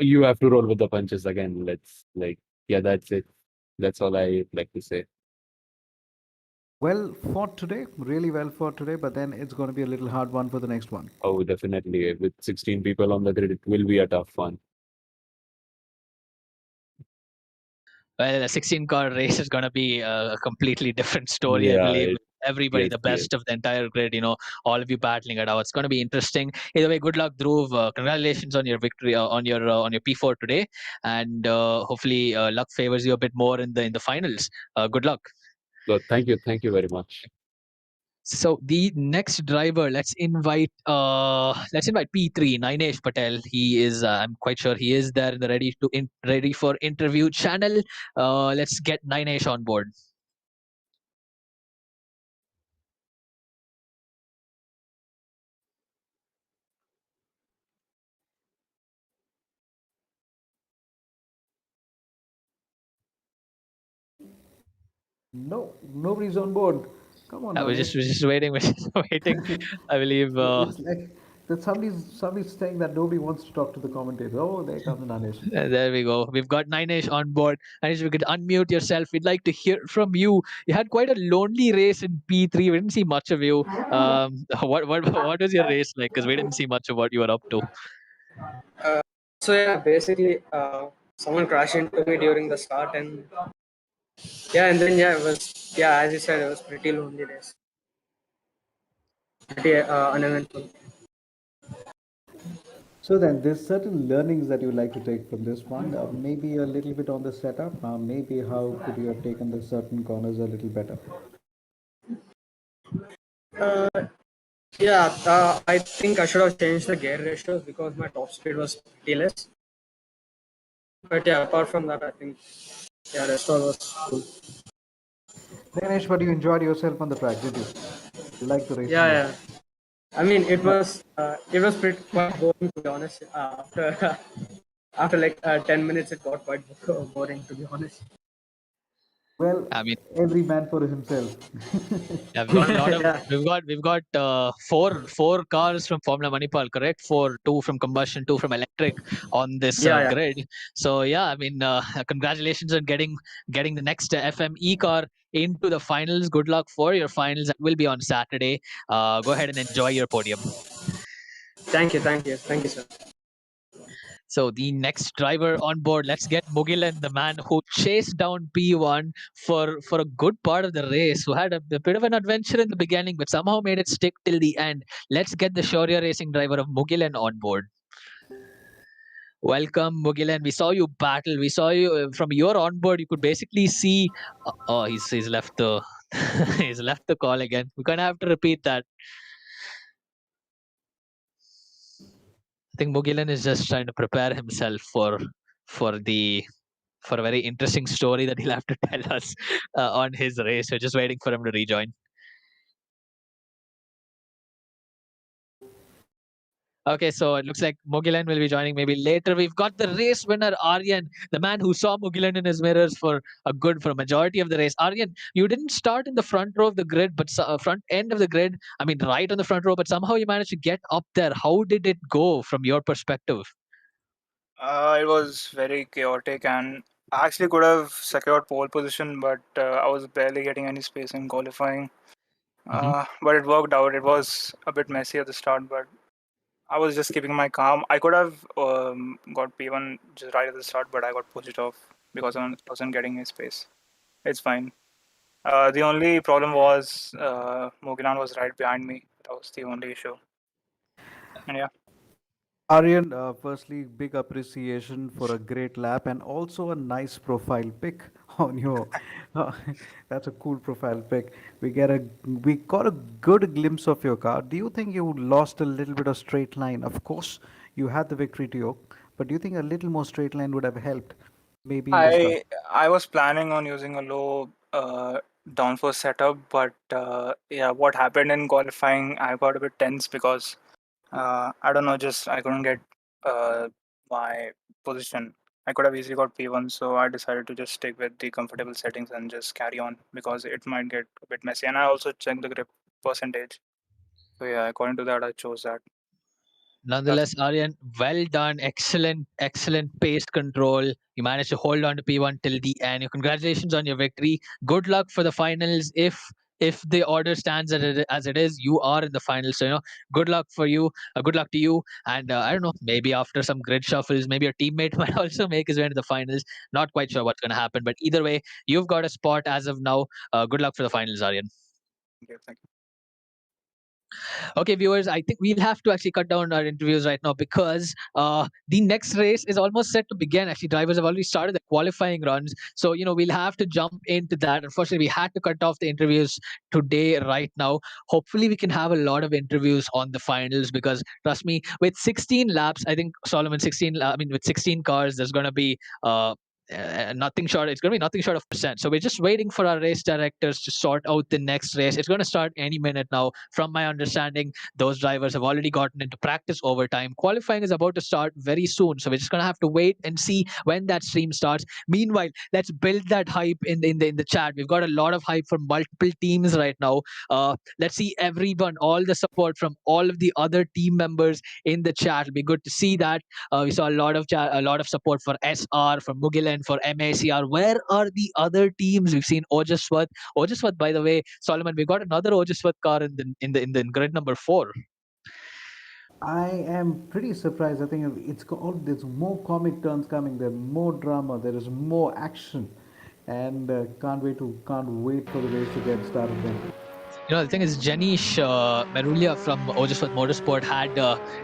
you have to roll with the punches again. Yeah, that's it. That's all I like to say. Well fought today, really well fought today, but then it's going to be a little hard one for the next one. Oh, definitely. With 16 people on the grid, it will be a tough one. Well, a 16 car race is going to be a completely different story, I Yeah, believe. Everybody, yes, the yes. best of the entire grid, all of you battling it out. It's going to be interesting. Either way, good luck, Dhruv. Congratulations on your victory on your P4 today, and hopefully luck favors you a bit more in the finals. Good luck. So thank you very much. So the next driver, let's invite P3 Ninesh Patel. He is I'm quite sure he is there in the ready for interview channel. Let's get Ninesh on board. No, nobody's on board. Come on, Anish. We're just waiting. We're just waiting. I believe. It's like that somebody's saying that nobody wants to talk to the commentator. Oh, there comes Anish. There we go. We've got Ninesh on board. Ninesh, we could unmute yourself. We'd like to hear from you. You had quite a lonely race in P3. We didn't see much of you. What was your race like? Because we didn't see much of what you were up to. Uh, so yeah, basically, someone crashed into me during the start, and yeah, it was as you said, it was pretty lonely days, pretty uneventful. So then, there's certain learnings that you like to take from this one. Maybe a little bit on the setup. Maybe how could you have taken the certain corners a little better? Uh, yeah, I think I should have changed the gear ratios because my top speed was pretty less. But yeah, apart from that, I think yeah, rest all was cool. Dinesh, but you enjoyed yourself on the track, did you? You like the racing Yeah, there? yeah. I mean, it was pretty quite boring to be honest. After after like 10 minutes, it got quite boring to be honest. Well, I mean, every man for himself. yeah, we've got a lot of Yeah, we've got four cars from Formula Manipal, correct? Four, two from combustion, two from electric on this yeah, yeah. grid. So yeah, I mean, congratulations on getting the next FME car into the finals. Good luck for your finals. That will be on Saturday. Go ahead and enjoy your podium. Thank you, sir. So the next driver on board, let's get Mugilan, the man who chased down P1 for a good part of the race, who had a bit of an adventure in the beginning, but somehow made it stick till the end. Let's get the Shaurya Racing driver of Mugilan on board. Welcome, Mugilan. We saw you battle. We saw you from your onboard. You could basically see. Oh, he's left the he's left the call again. We're gonna have to repeat that. I think Mugilan is just trying to prepare himself for the for a very interesting story that he'll have to tell us on his race. We're just waiting for him to rejoin. Okay, so it looks like Mugilan will be joining maybe later. We've got the race winner, Aryan, the man who saw Mugilan in his mirrors for a majority of the race. Aryan, you didn't start in the front row of the grid, but front end of the grid. I mean, right on the front row, but somehow you managed to get up there. How did it go from your perspective? It was very chaotic, and I actually could have secured pole position, but I was barely getting any space in qualifying. Hmm. But it worked out. It was a bit messy at the start, but I was just keeping my calm. I could have got P1 just right at the start, but I got pushed off because I wasn't getting any space. It's fine. The only problem was Mogilan was right behind me. That was the only issue. And yeah. Aryan, firstly, big appreciation for a great lap and also a nice profile pic on your. Uh, that's a cool profile pic. We got a good glimpse of your car. Do you think you lost a little bit of straight line? Of course, you had the victory to you, but do you think a little more straight line would have helped, maybe in the start? I was planning on using a low downforce setup, but yeah, what happened in qualifying, I got a bit tense because I don't know, just I couldn't get my position. I could have easily got P1, so I decided to just stick with the comfortable settings and just carry on because it might get a bit messy. And I also checked the grip percentage. So yeah, according to that, I chose that. That's Nonetheless, Aryan, well done. Excellent pace control. You managed to hold on to P1 till the end. Congratulations on your victory. Good luck for the finals. If the order stands as it is, you are in the finals. So good luck for you. Good luck to you. And I don't know, maybe after some grid shuffles, maybe your teammate might also make his way into the finals. Not quite sure what's going to happen, but either way, you've got a spot as of now. Good luck for the finals, Aryan. thank you. Okay, viewers, I think we'll have to actually cut down our interviews right now because the next race is almost set to begin. Actually, drivers have already started the qualifying runs. So, we'll have to jump into that. Unfortunately, we had to cut off the interviews today, right now. Hopefully, we can have a lot of interviews on the finals because, trust me, with 16 laps, I think Solomon 16, I mean, with 16 cars, there's going to be. Nothing short. It's going to be nothing short of percent. So we're just waiting for our race directors to sort out the next race. It's going to start any minute now. From my understanding, those drivers have already gotten into practice overtime. Qualifying is about to start very soon. So we're just going to have to wait and see when that stream starts. Meanwhile, let's build that hype in the chat. We've got a lot of hype from multiple teams right now. Let's see everyone, all the support from all of the other team members in the chat. It'll be good to see that. We saw a lot of support for SR, for Mugilan, for MACR. Where are the other teams? We've seen Ojaswat. Ojaswat, by the way, Solomon, we got another Ojaswat car in the grid number 4. I am pretty surprised. I think there's more comic turns coming. There's more drama. There is more action, and can't wait for the race to get started. Then. The thing is, Jenish Merulia from Ojaswat Motorsport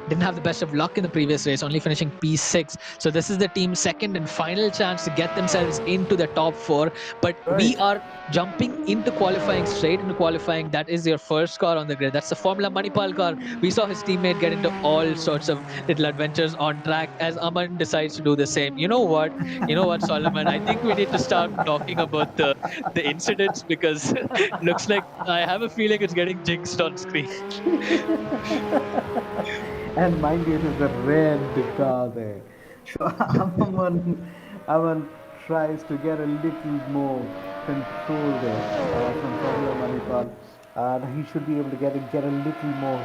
didn't have the best of luck in the previous race, only finishing P6. So this is the team's second and final chance to get themselves into the top four. But we Right. are jumping into qualifying, straight into qualifying. That is your first car on the grid. That's the Formula Manipal car. We saw his teammate get into all sorts of little adventures on track as Aman decides to do the same. You know what? You know what, Solomon? I think we need to start talking about the incidents because looks like I have a feeling it's getting jinxed on screen. And mind you, it is the red car there. So Aman tries to get a little more control there from Formula Manipal. And he should be able to get a little more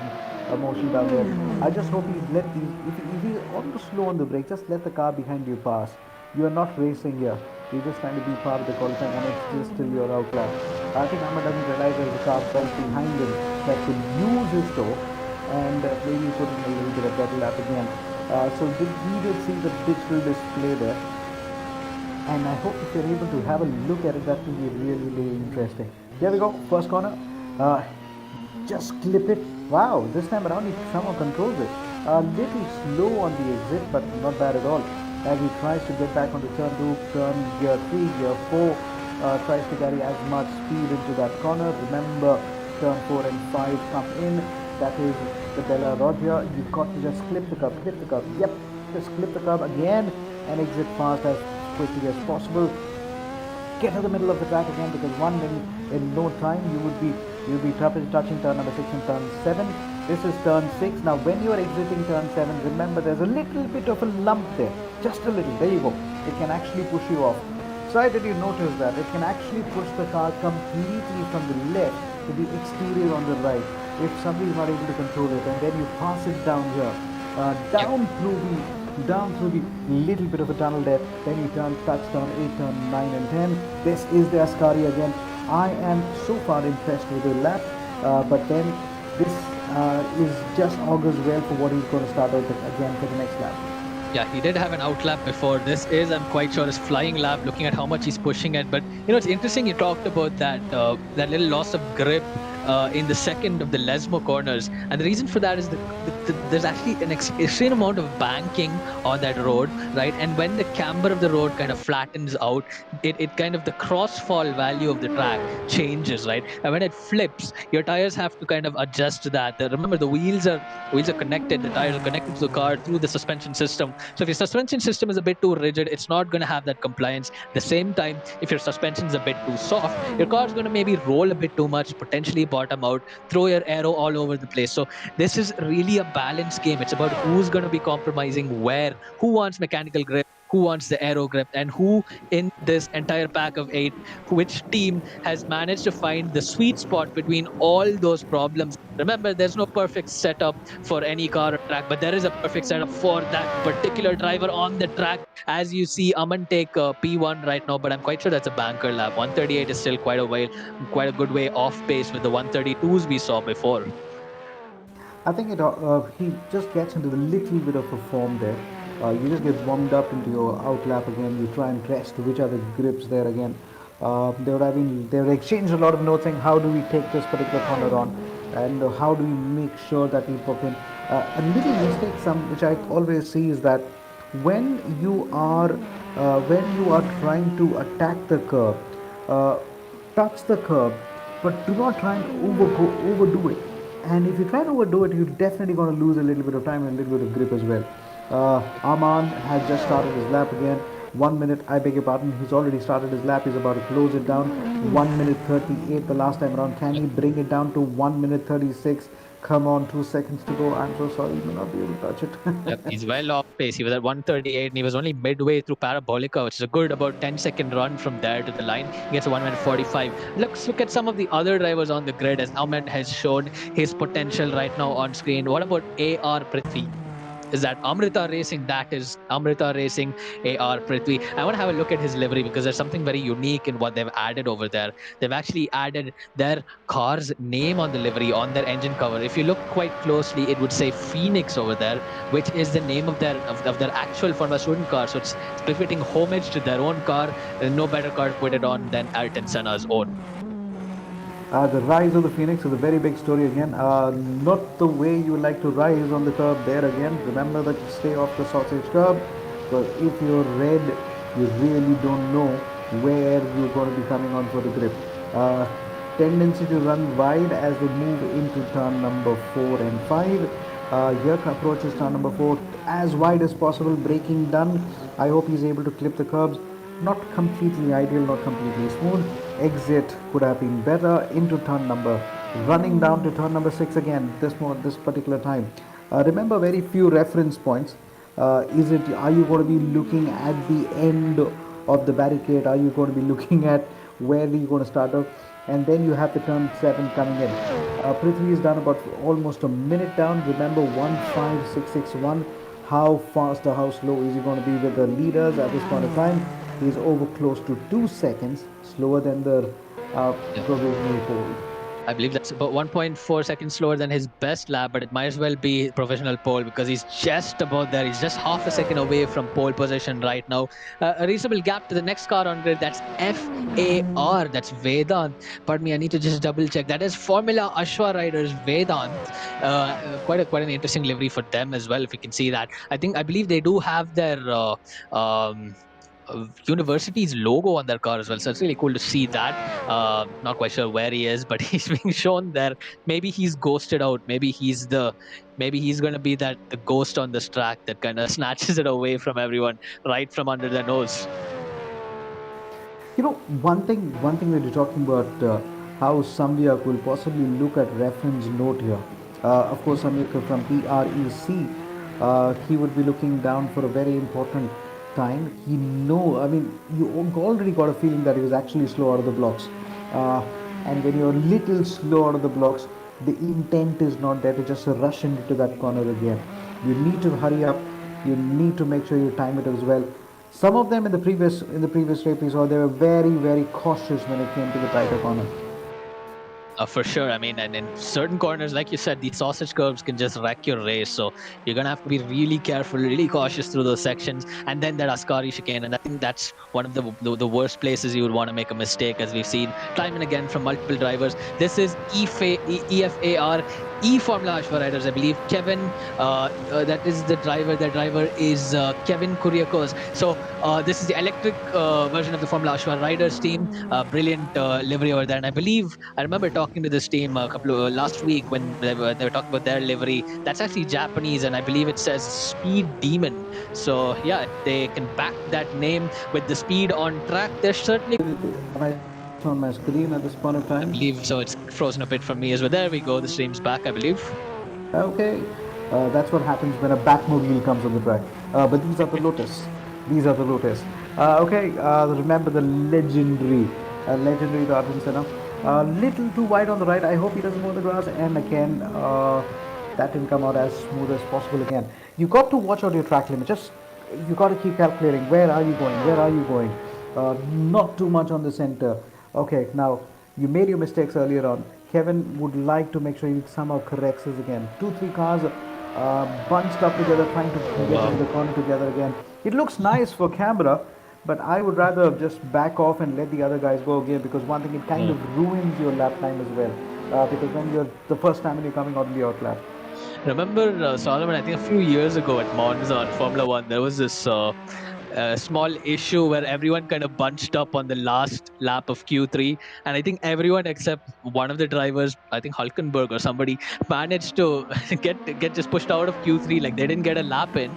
motion down there. I just hope he let these. If he's on the slow on the brake, just let the car behind you pass. You are not racing here. You're just trying to be part of the qualifying, and it's just till you're out lap. I think Ahmed doesn't realize there's a car right behind him that could use his toe and maybe put in a little bit of better lap again. We did see the digital display there, and I hope if you're able to have a look at it, that will be really, really interesting. Here we go, first corner. Uh, just clip it. Wow, this time around he somehow controls it. A little slow on the exit, but not bad at all. As he tries to get back onto turn 2, turn gear 3, gear 4, tries to carry as much speed into that corner. Remember, turn 4 and 5 come in. That is the Bella Roger. You've got to just clip the curb, clip the curb. Yep, just clip the curb again and exit fast as quickly as possible. Get to the middle of the track again, because in no time you'll be touching turn number 6 and turn 7. This is turn 6. Now when you are exiting turn 7, remember there's a little bit of a lump there, just a little. There you go. It can actually push you off. So did you notice that it can actually push the car completely from the left to the exterior on the right if somebody is not able to control it, and then you pass it down here, Yep. down through the little bit of a tunnel there. Then you touch turn 8, turn 9 and 10. This is the Ascari again. I am so far impressed with the lap, but then this is just augurs well for what he's going to start out again for the next lap. Yeah, he did have an outlap before. This is, I'm quite sure, his flying lap. Looking at how much he's pushing it, but it's interesting. You talked about that little loss of grip in the second of the Lesmo corners, and the reason for that is there's actually an extreme amount of banking on that road, right? And when the camber of the road kind of flattens out, it kind of the crossfall value of the track changes, right? And when it flips, your tires have to kind of adjust to that. Remember, the wheels are connected, the tires are connected to the car through the suspension system. So if your suspension system is a bit too rigid, it's not going to have that compliance. At the same time, if your suspension is a bit too soft, your car is going to maybe roll a bit too much, potentially bottom out, throw your aero all over the place. So this is really a balance game. It's about who's going to be compromising where, who wants mechanical grip, who wants the aero grip, and who in this entire pack of 8, which team has managed to find the sweet spot between all those problems. Remember, there's no perfect setup for any car or track, but there is a perfect setup for that particular driver on the track. As you see, Aman take P1 right now, but I'm quite sure that's a banker lap. 138 is still quite a good way off pace with the 132s we saw before. I think he just gets into the little bit of a form there. You just get warmed up into your outlap again. You try and test which are the grips there again. They would exchange a lot of notes saying how do we take this particular corner on, and how do we make sure that we pop in. A little mistake, which I always see, is that when you are trying to attack the curb, uh, touch the curb, but do not try and overdo it. And if you try and overdo it, you're definitely going to lose a little bit of time and a little bit of grip as well. Aman has just started his lap again. 1 minute, I beg your pardon, he's already started his lap. He's about to close it down. 1 minute 38 the last time around. Can he bring it down to 1 minute 36? Come on, 2 seconds to go. I'm so sorry, you may not be able to touch Yep, it. he's well off pace. He was at 138 and he was only midway through Parabolica, which is a good about 10-second run from there to the line. He gets a 1 minute 45. Let's look at some of the other drivers on the grid as Ahmed has shown his potential right now on screen. What about AR Prithvi? Is that Amrita Racing? That is Amrita Racing AR Prithvi. I want to have a look at his livery because there's something very unique in what they've added over there. They've actually added their car's name on the livery, on their engine cover. If you look quite closely, it would say Phoenix over there, which is the name of their actual Formula Student car. So it's befitting homage to their own car. There's no better car to put it on than Ayrton Senna's own. The rise of the Phoenix is a very big story again. Not the way you like to rise on the curb there again. Remember that stay off the sausage curb. Because if you're red, you really don't know where you're going to be coming on for the grip. Uh, Tendency to run wide as they move into turn number 4 and 5. Yerk approaches turn number 4 as wide as possible, braking done. I hope he's able to clip the curbs. Not completely ideal, not completely smooth. Exit could have been better into turn number. Running down to turn number 6 again, this particular time. Remember, very few reference points. Is it? Are you going to be looking at the end of the barricade? Are you going to be looking at where you're going to start off? And then you have the turn 7 coming in. Prithvi is done about almost a minute down. Remember 15661. How fast or how slow is he going to be with the leaders at this point of time? He's over close to 2 seconds slower than the Yeah. provisional pole. I believe that's about 1.4 seconds slower than his best lap, but it might as well be professional pole because he's just about there. He's just half a second away from pole position right now. A reasonable gap to the next car on grid. That's FAR. That's Vedant. Pardon me, I need to just double check. That is Formula Ashwa Riders Vedant. Quite an interesting livery for them as well. If you can see that, I believe they do have their university's logo on their car as well. So it's really cool to see that. Not quite sure where he is, but he's being shown there. Maybe he's ghosted out. Maybe he's going to be that the ghost on this track that kind of snatches it away from everyone right from under their nose. You know, one thing that you're talking about, how Samyak will possibly look at reference note here. Of course, Samyak from PREC, he would be looking down for a very important time. I mean, you already got a feeling that he was actually slow out of the blocks. Uh, and when you're a little slow out of the blocks, the intent is not there to just rush into that corner again. You need to hurry up. You need to make sure you time it as well. Some of them in the previous race we saw they were very cautious when it came to the tighter corner. For sure. I mean, and in certain corners, like you said, these sausage curves can just wreck your race. So you're gonna have to be really careful, really cautious through those sections. And then that Ascari chicane, and I think that's one of the worst places you would want to make a mistake, as we've seen time and again from multiple drivers. This is EFAR. Formula Ashwa riders, I believe. Kevin, that is the driver. The driver is Kevin Kuriakos. So this is the electric version of the Formula Ashwa riders team. Brilliant livery over there, and I remember talking to this team a couple of last week when they were talking about their livery. That's actually Japanese, and I believe it says Speed Demon. So yeah, if they can back that name with the speed on track, they're certainly. Am I seeing it on my screen at this point of I time? believe so. It's frozen a bit for me as well. There we go. The stream's back, I believe. Okay, that's what happens when a Batmobile comes on the track. But these are the Lotus. These are the Lotus. Okay, remember the legendary Darwin Senna. Little too wide on the right. I hope he doesn't mow the grass. And again, that didn't come out as smooth as possible again. You got to watch out your track limit. Just you got to keep calculating. Where are you going? Where are you going? Not too much on the center. Okay, now you made your mistakes earlier on. Kevin would like to make sure he somehow corrects this again. 2, 3 cars bunched up together, trying to Oh get wow. into the corner together again. It looks nice for camera, but I would rather just back off and let the other guys go again because one thing, it kind Mm. of ruins your lap time as well. Because when you're the first time when you're coming out in the outlap. Remember, Solomon, I think a few years ago at Monza on Formula One, there was this small issue where everyone kind of bunched up on the last lap of Q3. And I think everyone except one of the drivers, I think Hulkenberg or somebody, managed to get just pushed out of Q3. Like they didn't get a lap in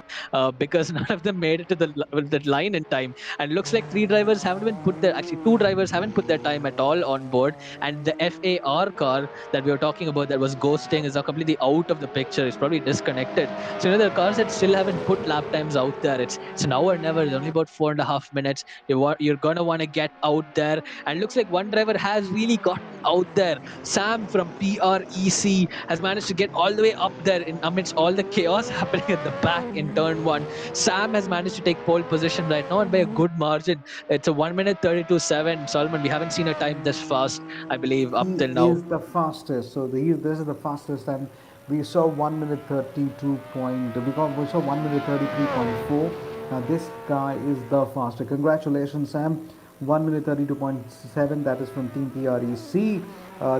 because none of them made it to the line in time. And it looks like two drivers haven't put their time at all on board. And the FAR car that we were talking about that was ghosting is now completely out of the picture. It's probably disconnected. So there are cars that still haven't put lap times out there. It's now or never. It's only about 4.5 minutes. You're gonna want to get out there. And looks like one driver has really gotten out there. Sam from PREC has managed to get all the way up there in amidst all the chaos happening at the back in turn one. Sam has managed to take pole position right now and by a good margin. It's a 1 minute 32.7. Solomon, we haven't seen a time this fast, I believe, up He till now. is the fastest. So this is the fastest, and we saw 1 minute 32 point. We saw 1 minute 33.4. Now this guy is the fastest. Congratulations, Sam. 1 minute 32.7. That is from Team PREC.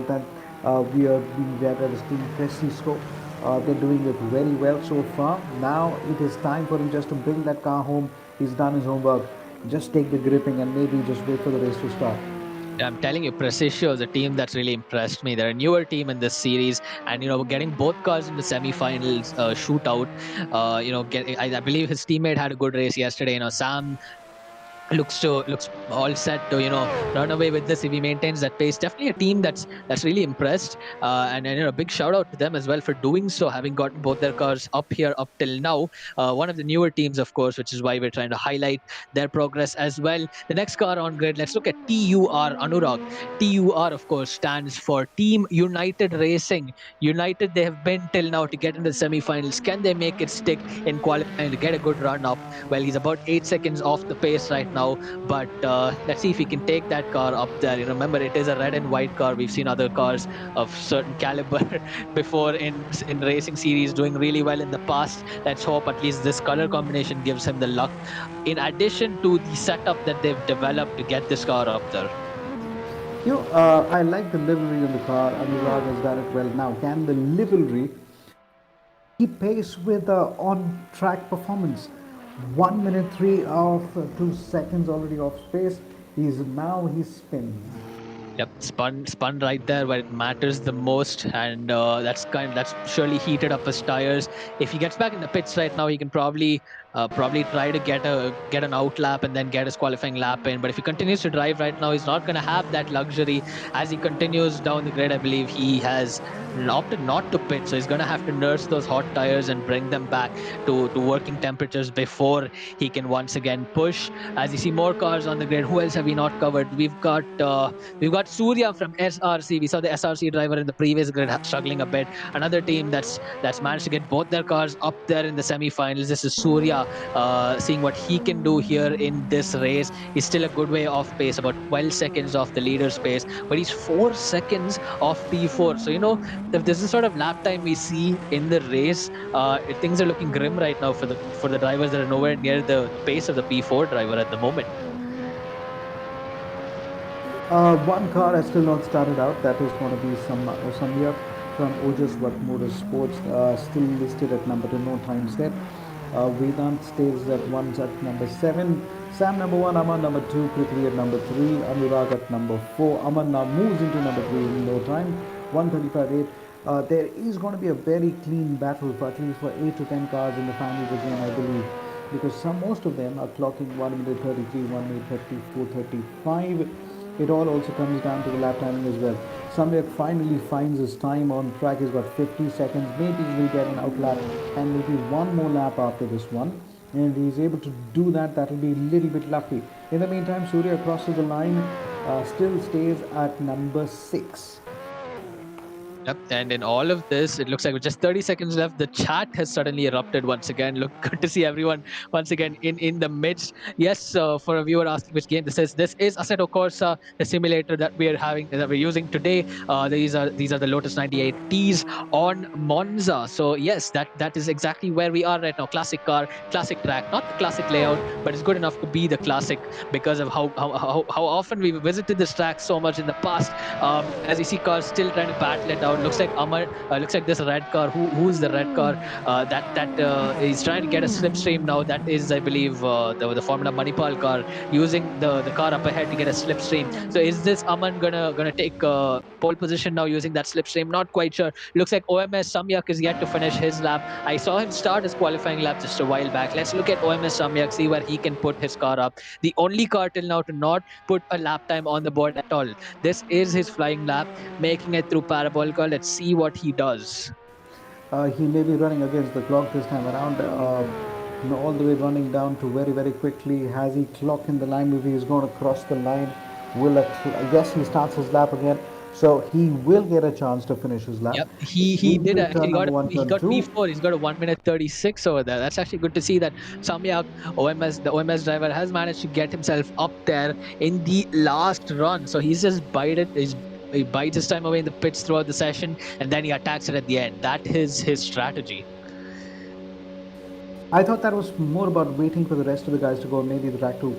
that we are being read as Team Presisco. They're doing it very well so far. Now it is time for him just to bring that car home. He's done his homework. Just take the gripping and maybe just wait for the race to start. I'm telling you, Precision is a team that's really impressed me. They're a newer team in this series, and getting both cars in the semifinals shootout. I believe his teammate had a good race yesterday. Sam looks all set to run away with this if he maintains that pace. Definitely a team that's really impressed, and a big shout out to them as well for doing so, having gotten both their cars up here up till now. One of the newer teams, of course, which is why we're trying to highlight their progress as well. The next car on grid, let's look at TUR. Anurag. TUR, of course, stands for Team United Racing. United, they have been till now to get into the semifinals. Can they make it stick in qualifying to get a good run up? Well, he's about 8 seconds off the pace right now, but let's see if he can take that car up there. Remember, it is a red and white car. We've seen other cars of certain caliber before in racing series doing really well in the past. Let's hope at least this color combination gives him the luck. In addition to the setup that they've developed to get this car up there. I like the livery on the car. Anurag has done it well. Now, can the livery keep pace with on-track performance? 1 minute 3 of 2 seconds already off space. He's spinning. Yep, spun right there where it matters the most, and that's surely heated up his tires. If he gets back in the pits right now, he can probably try to get an out lap and then get his qualifying lap in. But if he continues to drive right now, he's not going to have that luxury as he continues down the grid. I believe he has opted not to pit, so he's going to have to nurse those hot tires and bring them back to working temperatures before he can once again push. As you see more cars on the grid, who else have we not covered? We've got Surya from SRC. We saw the SRC driver in the previous grid struggling a bit. Another team that's managed to get both their cars up there in the semifinals. This is Surya, seeing what he can do here in this race. He's still a good way off pace, about 12 seconds off the leader's pace, but he's 4 seconds off P4. So if this is the sort of lap time we see in the race, things are looking grim right now for the drivers that are nowhere near the pace of the P4 driver at the moment. One car has still not started out. That is going to be some year from Ojas What Motorsports, still listed at number 2, no time step. Vedant stays at one's at number 7. Sam number 1, Aman number 2, Prithvi at number 3, Anurag at number 4. Aman now moves into number 3 in no time. 135.8. There is going to be a very clean battle for at least for 8 to 10 cars in the finals again, I believe, because most of them are clocking 1 minute 33, 1 minute 34, 35. It all also comes down to the lap timing as well. Samyak finally finds his time on track. He's got 50 seconds. Maybe he will get an out lap and maybe one more lap after this one. And if he's able to do that, that will be a little bit lucky. In the meantime, Surya crosses the line, still stays at number 6. Yep. And in all of this, it looks like with just 30 seconds left, the chat has suddenly erupted once again. Look, good to see everyone once again in the midst. Yes, for a viewer asking which game this is, Assetto Corsa, the simulator that we're using today. These are the Lotus 98 Ts on Monza. So yes, that is exactly where we are right now. Classic car, classic track, not the classic layout, but it's good enough to be the classic because of how often we've visited this track so much in the past. As you see cars still trying to battle it out. Looks like this red car. Who's the red car? That is trying to get a slipstream now. That is, I believe, the Formula Manipal car using the car up ahead to get a slipstream. So is this Aman gonna take pole position now using that slipstream? Not quite sure. Looks like OMS Samyak is yet to finish his lap. I saw him start his qualifying lap just a while back. Let's look at OMS Samyak, see where he can put his car up. The only car till now to not put a lap time on the board at all. This is his flying lap, making it through Parabolica. Let's see what he does. He may be running against the clock this time around. All the way running down to very, very quickly. Has he clocked in the line? Maybe he's going to cross the line. Yes, he starts his lap again. So he will get a chance to finish his lap. Yep, he did Into actually turn got number 1, he turn got 2. P4. He's got a 1 minute 36 over there. That's actually good to see that Samyak the OMS driver has managed to get himself up there in the last run. So he's just he bites his time away in the pits throughout the session, and then he attacks it at the end. That is his strategy. I thought that was more about waiting for the rest of the guys to go. Maybe the track to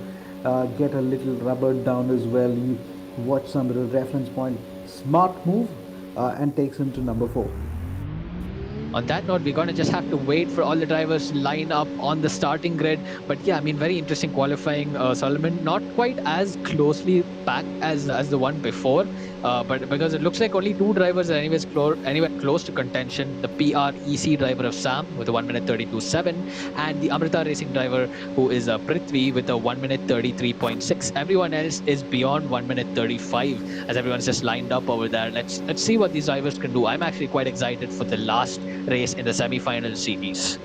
get a little rubber down as well. You watch some of the reference point. Smart move, and takes him to number 4. On that note, we're going to just have to wait for all the drivers to line up on the starting grid. But yeah, I mean, very interesting qualifying, Solomon. Not quite as closely packed as the one before, but because it looks like only two drivers are anywhere close to contention. The PREC driver of Sam with a 1 minute 32.7, and the Amrita Racing driver who is Prithvi with a 1 minute 33.6. Everyone else is beyond 1 minute 35 as everyone's just lined up over there. Let's see what these drivers can do. I'm actually quite excited for the last race in the semi-final series.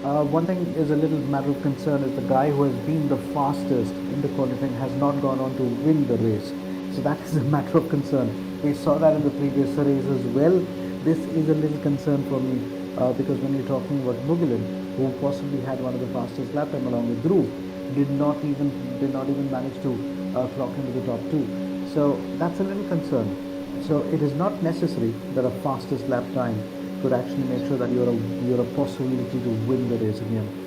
One thing is a little matter of concern is the guy who has been the fastest in the qualifying has not gone on to win the race. So that is a matter of concern. We saw that in the previous race as well. This is a little concern for me because when you're talking about Mugilan, who possibly had one of the fastest lap time along with Dhruv, did not even manage to clock into the top two. So that's a little concern. So it is not necessary that a fastest lap time could actually make sure that you're a possibility to win the race again.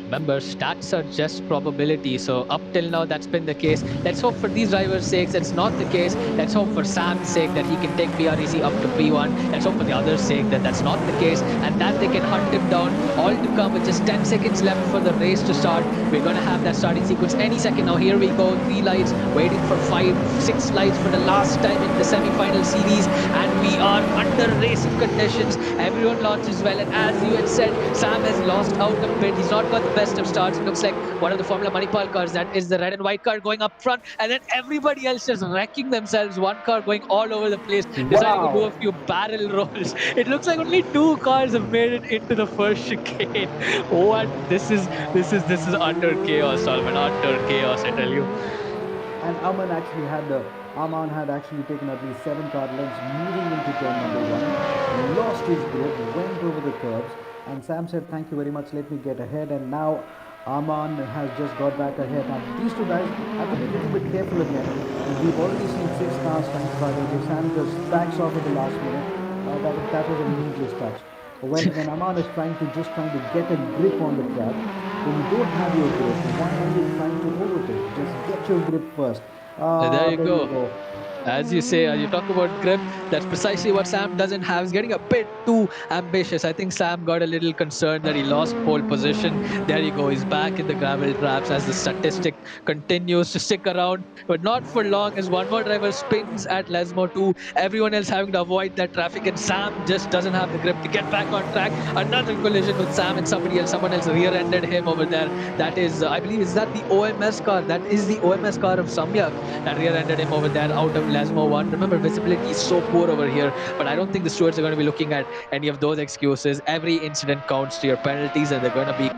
Remember, stats are just probability. So up till now, that's been the case. Let's hope for these drivers' sakes that's not the case. Let's hope for Sam's sake that he can take PREC up to P1. Let's hope for the others' sake that that's not the case and that they can hunt him down. All to come with just 10 seconds left for the race to start. We're going to have that starting sequence any second now. Here we go. 3 lights, waiting for 6 lights for the last time in the semi-final series. And we are under racing conditions. Everyone launches well. And as you had said, Sam has lost out a bit. He's not got the best of starts. It looks like one of the Formula Manipal cars, that is the red and white car going up front, and then everybody else just wrecking themselves. One car going all over the place, deciding to do Wow. a few barrel rolls. It looks like only two cars have made it into the first chicane. What? This is utter chaos, Solomon. Utter chaos, I tell you. And Aman had actually taken at least 7 car lengths moving into turn number 1, lost his grip, went over the curbs, and Sam said, "Thank you very much, let me get ahead." And now Aman has just got back ahead. Now these two guys have to be a little bit careful again. We've already seen 6 cars trying to fight over. Sam just backs off at the last minute. That was a needless touch. When Aman is trying to get a grip on the track, when you don't have your grip, why are you trying to overtake? Just get your grip first. There you There you go. go. As you say, as you talk about grip, that's precisely what Sam doesn't have. He's getting a bit too ambitious. I think Sam got a little concerned that he lost pole position. There you go. He's back in the gravel traps as the statistic continues to stick around, but not for long as one more driver spins at Lesmo 2. Everyone else having to avoid that traffic, and Sam just doesn't have the grip to get back on track. Another collision with Sam and somebody else. Someone else rear-ended him over there. That is, I believe, is that the OMS car? That is the OMS car of Samyak that rear-ended him over there out of Lasmo 1. Remember, visibility is so poor over here, but I don't think the stewards are going to be looking at any of those excuses. Every incident counts to your penalties, and they're going to be,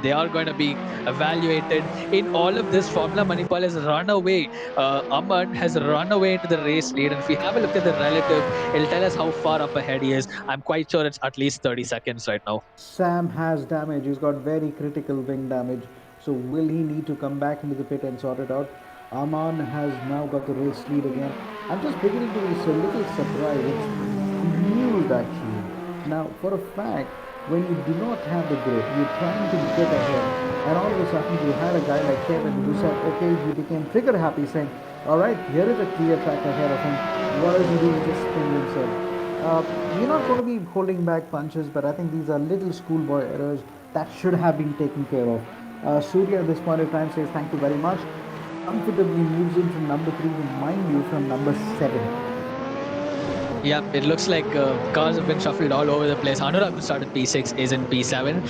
they are going to be evaluated. In all of this, Formula Manipal has run away. Aman has run away into the race lead, and if we have a look at the relative, it'll tell us how far up ahead he is. I'm quite sure it's at least 30 seconds right now. Sam has damage. He's got very critical wing damage. So will he need to come back into the pit and sort it out? Aman has now got the race lead again. I'm just beginning to be a little surprised. It's mules actually. Now, for a fact, when you do not have the grip, you're trying to get ahead, and all of a sudden you had a guy like Kevin who said, okay, he became trigger happy, saying, all right, here is a clear track ahead of him. What does he do? He just spin himself. We're not going to be holding back punches, but I think these are little schoolboy errors that should have been taken care of. Surya at this point of time says thank you very much. Comfortably moves in from number 3, mind you, from number 7. Yeah, it looks like cars have been shuffled all over the place. Anurag, who started P6, is in P7.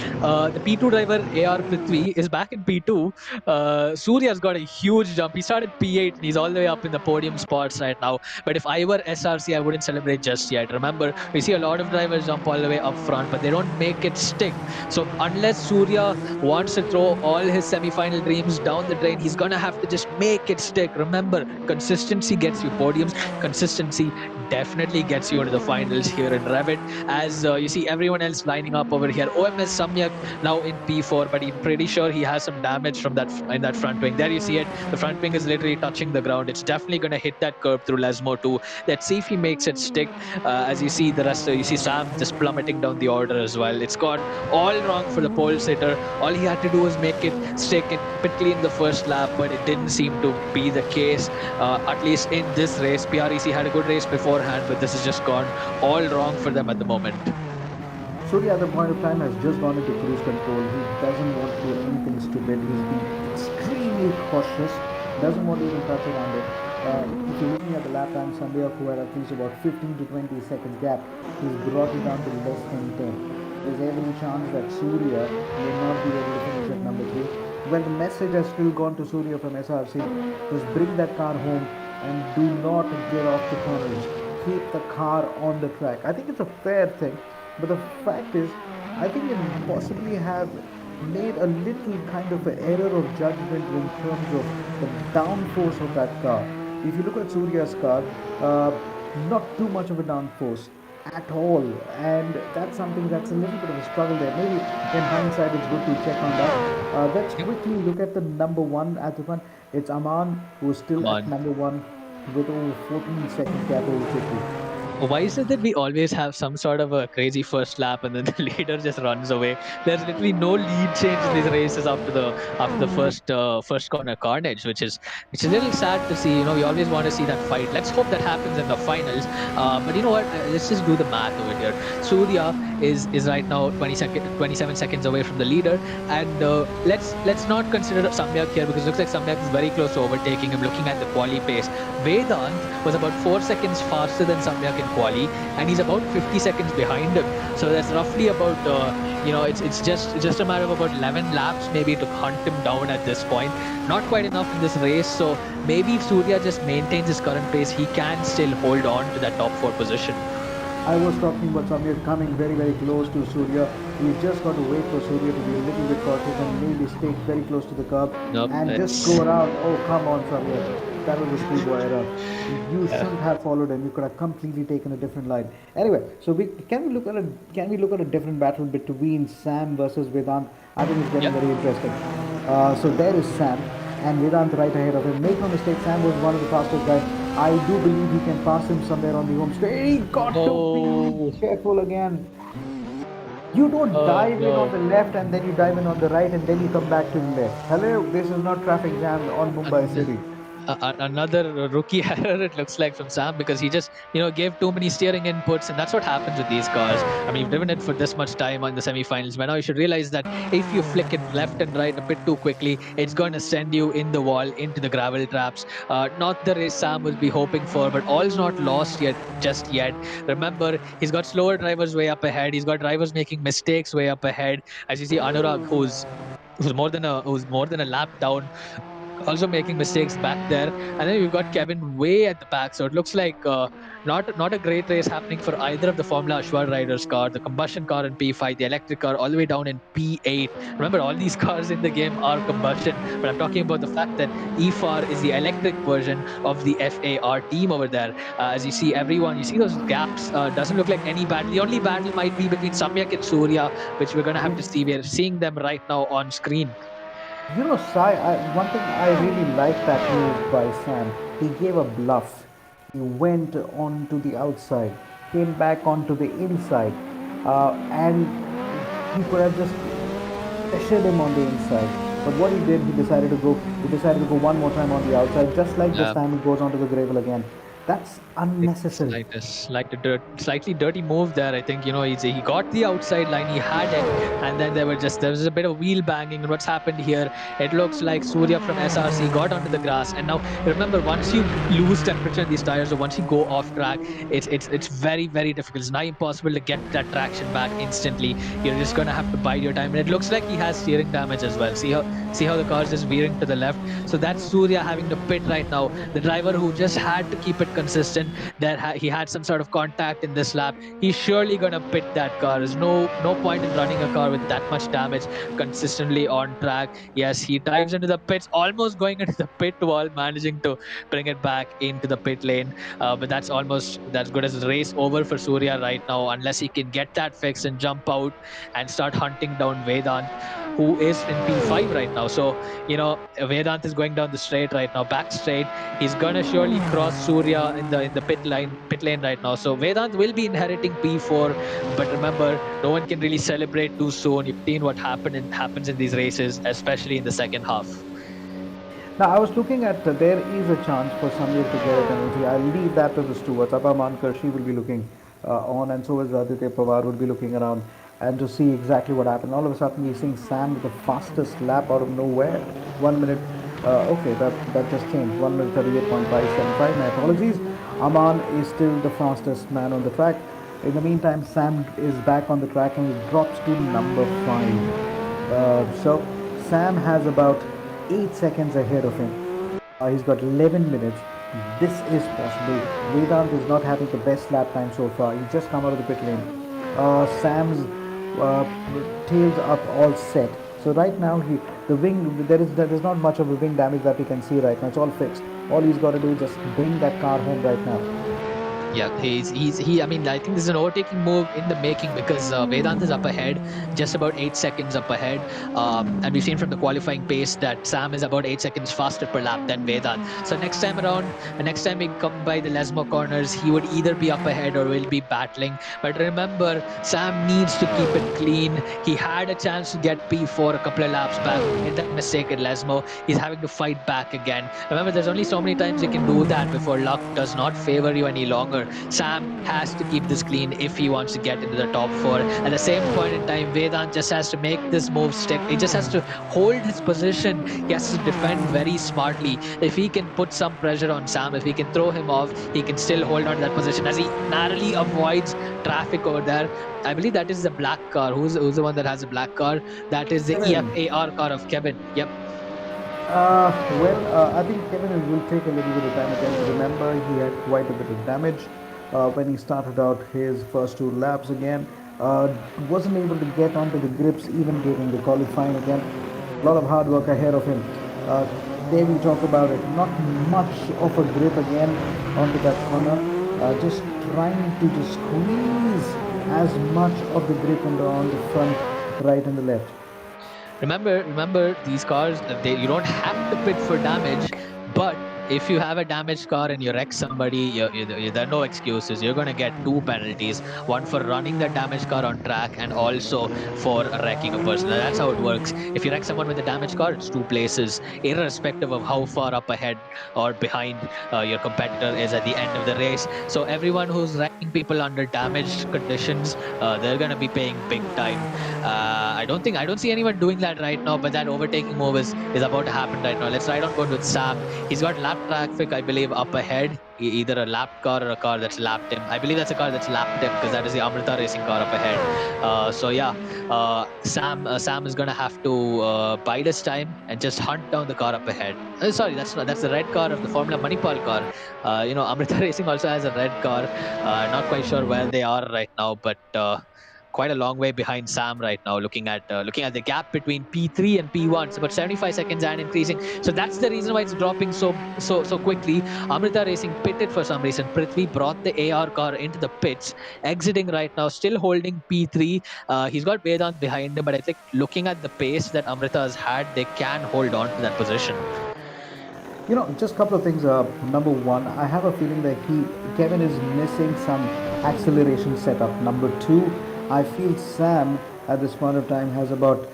The P2 driver, AR Prithvi, is back in P2. Surya's got a huge jump. He started P8 and he's all the way up in the podium spots right now. But if I were SRC, I wouldn't celebrate just yet. Remember, we see a lot of drivers jump all the way up front, but they don't make it stick. So unless Surya wants to throw all his semi-final dreams down the drain, he's going to have to just make it stick. Remember, consistency gets you podiums. Consistency definitely definitely gets you into the finals here in Rev-it. As you see everyone else lining up over here. OMS Samyak now in P4, but I'm pretty sure he has some damage from that in that front wing. There you see it. The front wing is literally touching the ground. It's definitely going to hit that curb through Lesmo too. Let's see if he makes it stick. As you see the rest, you see Sam just plummeting down the order as well. It's gone all wrong for the pole sitter. All he had to do was make it stick in quickly in the first lap, but it didn't seem to be the case. At least in this race, PREC had a good race beforehand, but this has just gone all wrong for them at the moment. Surya at the point of time has just gone into cruise control. He doesn't want to do anything stupid. He's been extremely cautious. Doesn't want to even touch around it. If you're looking at the lap time, Sandhya, who had at least about 15 to 20 seconds gap, he's brought it down to less than 10. There's every chance that Surya may not be able to finish at number 3. Well, the message has still gone to Surya from SRC. Just bring that car home and do not get off the corners. Keep the car on the track. I think it's a fair thing. But the fact is, I think they possibly have made a little kind of an error of judgment in terms of the downforce of that car. If you look at Surya's car, not too much of a downforce at all, and that's something that's a little bit of a struggle there. Maybe in hindsight, it's good to check on that. Let's quickly look at the number one at the front. It's Aman, who's still at Aman. number one with over 14 second gap over quickly. Why is it that we always have some sort of a crazy first lap and then the leader just runs away? There's literally no lead change in these races after the first corner carnage, which is a little sad to see. We always want to see that fight. Let's hope that happens in the finals. But you know what? Let's just do the math over here. Surya is right now 27 seconds away from the leader, and let's not consider Samyak here because it looks like Samyak is very close to overtaking him. Looking at the quali pace, Vedant was about 4 seconds faster than Samyak in quali, and he's about 50 seconds behind him. So that's roughly about it's just a matter of about 11 laps maybe to hunt him down at this point. Not quite enough in this race. So maybe if Surya just maintains his current pace, he can still hold on to that top 4 position. I was talking about Samir coming very, very close to Surya. We just got to wait for Surya to be a little bit cautious and maybe stay very close to the curb Nope, and just go around. Oh, come on, Samir. That was a schoolboy error. You shouldn't have followed him. You could have completely taken a different line. Anyway, so can we look at a different battle between Sam versus Vedant? I think it's getting very interesting. So there is Sam and Vedant right ahead of him. Make no mistake, Sam was one of the fastest guys. I do believe he can pass him somewhere on the home straight. He got to be careful again. You don't dive in on the left and then you dive in on the right and then you come back to the left. Hello, this is not traffic jam on Mumbai City. Another rookie error it looks like from Sam because he just gave too many steering inputs, and that's what happens with these cars. I mean, you've driven it for this much time on the semifinals. By now you should realize that if you flick it left and right a bit too quickly, it's going to send you in the wall into the gravel traps. Not the race Sam would be hoping for, but all's not lost yet just yet. Remember, he's got slower drivers way up ahead. He's got drivers making mistakes way up ahead. As you see Anurag, who's more than a lap down, also making mistakes back there. And then we've got Kevin way at the back. So it looks like not a great race happening for either of the Formula Ashwar riders' car, the combustion car in P5, the electric car all the way down in P8. Remember, all these cars in the game are combustion, but I'm talking about the fact that EFAR is the electric version of the FAR team over there. As you see you see those gaps. Doesn't look like any battle. The only battle might be between Samyak and Surya, which we're going to have to see. We're seeing them right now on screen. Sai, one thing I really like that move by Sam. He gave a bluff. He went onto the outside, came back onto the inside, and he could have just pressured him on the inside. But what he did, he decided to go. He decided to go one more time on the outside, just like this time he goes onto the gravel again. That's unnecessary. Slightly dirty move there. I think he got the outside line, he had it, and then there was a bit of wheel banging. And what's happened here? It looks like Surya from SRC got onto the grass, and now remember, once you lose temperature in these tires, or once you go off track, it's very very difficult. It's now impossible to get that traction back instantly. You're just gonna have to bide your time, and it looks like he has steering damage as well. See how the car is just veering to the left. So that's Surya having to pit right now. The driver who just had to keep it bit consistent, he had some sort of contact in this lap, he's surely gonna pit that car. There's no point in running a car with that much damage consistently on track. Yes, he dives into the pits, almost going into the pit wall, managing to bring it back into the pit lane. But that's good as a race over for Surya right now, unless he can get that fix and jump out and start hunting down Vedant, who is in P5 right now. So, Vedant is going down the straight right now, back straight. He's gonna surely cross Surya in the pit lane right now. So Vedant will be inheriting P4, but remember, no one can really celebrate too soon. You've seen what happens in these races, especially in the second half. Now, I was looking at there is a chance for Samir to get a penalty. I'll leave that to the stewards. Abha Mankar, she will be looking on, and so is Aditya Pawar will be looking around and to see exactly what happened. All of a sudden, we're seeing Sam with the fastest lap out of nowhere. 1 minute. Okay, that just changed. 1 minute 38.575. My apologies. Aman is still the fastest man on the track. In the meantime, Sam is back on the track and he drops to number 5. So Sam has about 8 seconds ahead of him. He's got 11 minutes. This is possible. Vedant is not having the best lap time so far. He's just come out of the pit lane. Sam's uh, tails up all set. So right now the wing there is not much of a wing damage that we can see right now. It's all fixed. All he's got to do is just bring that car home right now. Yeah, I mean, I think this is an overtaking move in the making because Vedant is up ahead, just about 8 seconds up ahead. And we've seen from the qualifying pace that Sam is about 8 seconds faster per lap than Vedant. So next time around, next time we come by the Lesmo corners, he would either be up ahead or will be battling. But remember, Sam needs to keep it clean. He had a chance to get P4 a couple of laps back, made that mistake at Lesmo. He's having to fight back again. Remember, there's only so many times you can do that before luck does not favor you any longer. Sam has to keep this clean if he wants to get into the top four. At the same point in time, Vedant just has to make this move stick. He just has to hold his position. He has to defend very smartly. If he can put some pressure on Sam, if he can throw him off, he can still hold on to that position as he narrowly avoids traffic over there. I believe that is the black car. Who's the one that has a black car? That is the Kevin. EFAR car of Kevin. Yep. I think Kevin will take a little bit of time again. Remember, he had quite a bit of damage when he started out his first 2 laps again. Wasn't able to get onto the grips even during the qualifying again. A lot of hard work ahead of him. Uh, there we talk about it. Not much of a grip again onto that corner. Just trying to just squeeze as much of the grip on the front, right and the left. Remember, these cars, you don't have to pit for damage, but if you have a damaged car and you wreck somebody, there are no excuses. You're going to get 2 penalties, one for running the damaged car on track and also for wrecking a person. That's how it works. If you wreck someone with a damaged car, it's 2 places, irrespective of how far up ahead or behind your competitor is at the end of the race. So everyone who's wrecking people under damaged conditions, they're going to be paying big time. I don't see anyone doing that right now, but that overtaking move is about to happen right now. Let's ride on board with Sam. He's got lap traffic, I believe, up ahead. Either a lapped car or a car that's lapped him. I believe that's a car that's lapped him because that is the Amrita Racing car up ahead. So yeah, Sam is gonna have to bide his time and just hunt down the car up ahead. Sorry, that's the red car of the Formula Manipal car. Amrita Racing also has a red car. Not quite sure where they are right now, but quite a long way behind Sam right now. Looking at the gap between P3 and P1, it's about 75 seconds and increasing. So that's the reason why it's dropping so quickly. Amrita Racing pitted for some reason. Prithvi brought the AR car into the pits, exiting right now, still holding P3. He's got Vedant behind him, but I think looking at the pace that Amrita has had, they can hold on to that position. Just a couple of things. Number one, I have a feeling that Kevin is missing some acceleration setup. Number two, I feel Sam at this point of time has about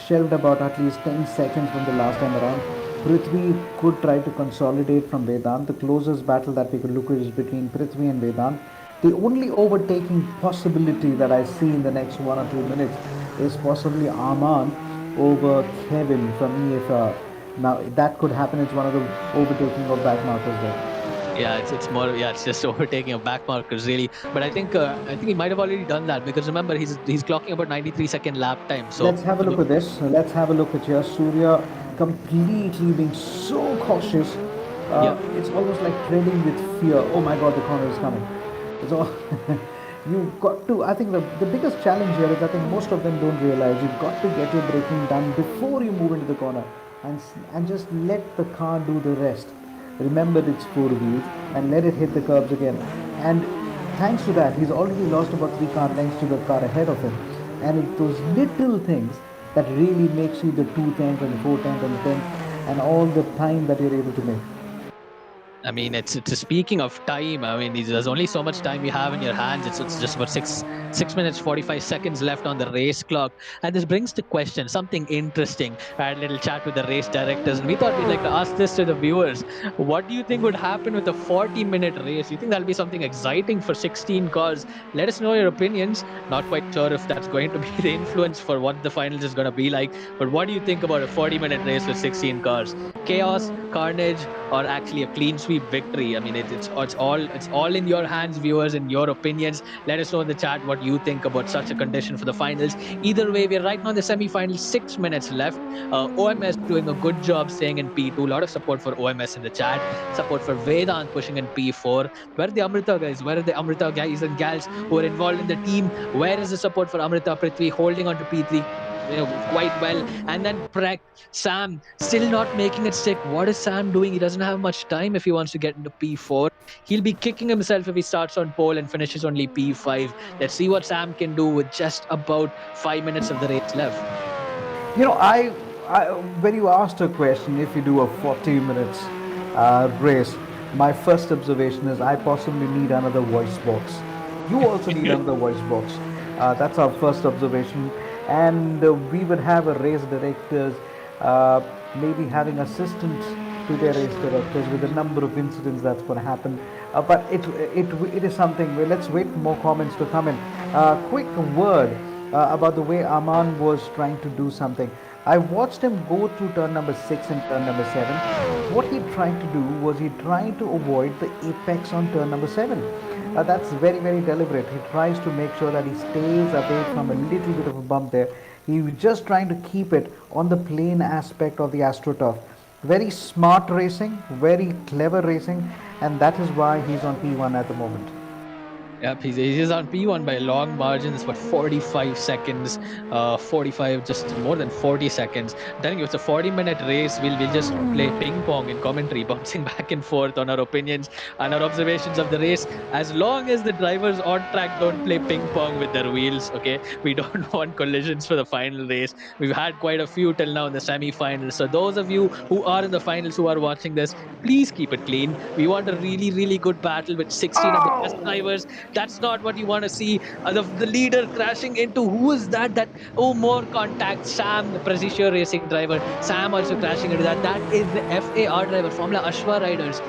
shelved about at least 10 seconds from the last time around. Prithvi could try to consolidate from Vedant. The closest battle that we could look at is between Prithvi and Vedant. The only overtaking possibility that I see in the next 1 or 2 minutes is possibly Aman over Kevin from EFR. Now that could happen. It's one of the overtaking of back markers there. Yeah, it's more. Yeah, it's just overtaking of back markers really. But I think he might have already done that because remember he's clocking about 93-second lap time. So Let's have a look at this. Let's have a look at here. Surya completely being so cautious. Yep. It's almost like treading with fear. Oh my God, the corner is coming. It's all you've got to. I think the biggest challenge here is I think most of them don't realize you've got to get your braking done before you move into the corner, and just let the car do the rest. Remember its four wheels and let it hit the curbs again. And thanks to that, he's already lost about 3 car lengths to the car ahead of him. And it's those little things that really makes you the 2/10 and the 4/10 and the 10th and all the time that you're able to make. I mean, it's speaking of time. I mean, there's only so much time you have in your hands. It's just about six minutes 45 seconds left on the race clock, and this brings to question something interesting. I had a little chat with the race directors, and we thought we'd like to ask this to the viewers. What do you think would happen with a 40-minute race? You think that'll be something exciting for 16 cars? Let us know your opinions. Not quite sure if that's going to be the influence for what the finals is going to be like, but what do you think about a 40-minute race with 16 cars? Chaos, carnage, or actually a clean sweep victory? I mean, it's all in your hands, viewers, and your opinions. Let us know in the chat what you think about such a condition for the finals. Either way, we're right now in the semi-finals, 6 minutes left. OMS doing a good job staying in P2. A lot of support for OMS in the chat. Support for Vedant pushing in P4. Where are the Amrita guys? Where are the Amrita guys and gals who are involved in the team? Where is the support for Amrita Prithvi holding on to P3? Quite well. And then Prek, Sam, still not making it stick. What is Sam doing? He doesn't have much time if he wants to get into P4. He'll be kicking himself if he starts on pole and finishes only P5. Let's see what Sam can do with just about 5 minutes of the race left. When you asked a question, if you do a 40 minutes race, my first observation is I possibly need another voice box. You also need another voice box. That's our first observation. And we would have a race directors, uh, maybe having assistants to their race directors with the number of incidents that's going to happen. But it is something. Well, let's wait for more comments to come in. Quick word about the way Aman was trying to do something. I watched him go through turn number 6 and turn number 7. What he tried to do was he tried to avoid the apex on turn number 7. That's very, very deliberate. He tries to make sure that he stays away from a little bit of a bump there. He was just trying to keep it on the plain aspect of the AstroTurf. Very smart racing, very clever racing, and that is why he's on P1 at the moment. Yep, he's on P1 by a long margin. It's what 45 seconds, 45, just more than 40 seconds. I'm telling you, it's a 40-minute race. We'll just play ping pong in commentary, bouncing back and forth on our opinions and our observations of the race. As long as the drivers on track don't play ping pong with their wheels, okay, we don't want collisions for the final race. We've had quite a few till now in the semi-finals. So those of you who are in the finals who are watching this, please keep it clean. We want a really, really good battle with 16 of the best drivers. That's not what you want to see. The leader crashing into who is that? Oh, more contact. Sam, the Precision Racing driver. Sam also crashing into that. That is the FAR driver, Formula Ashwa riders.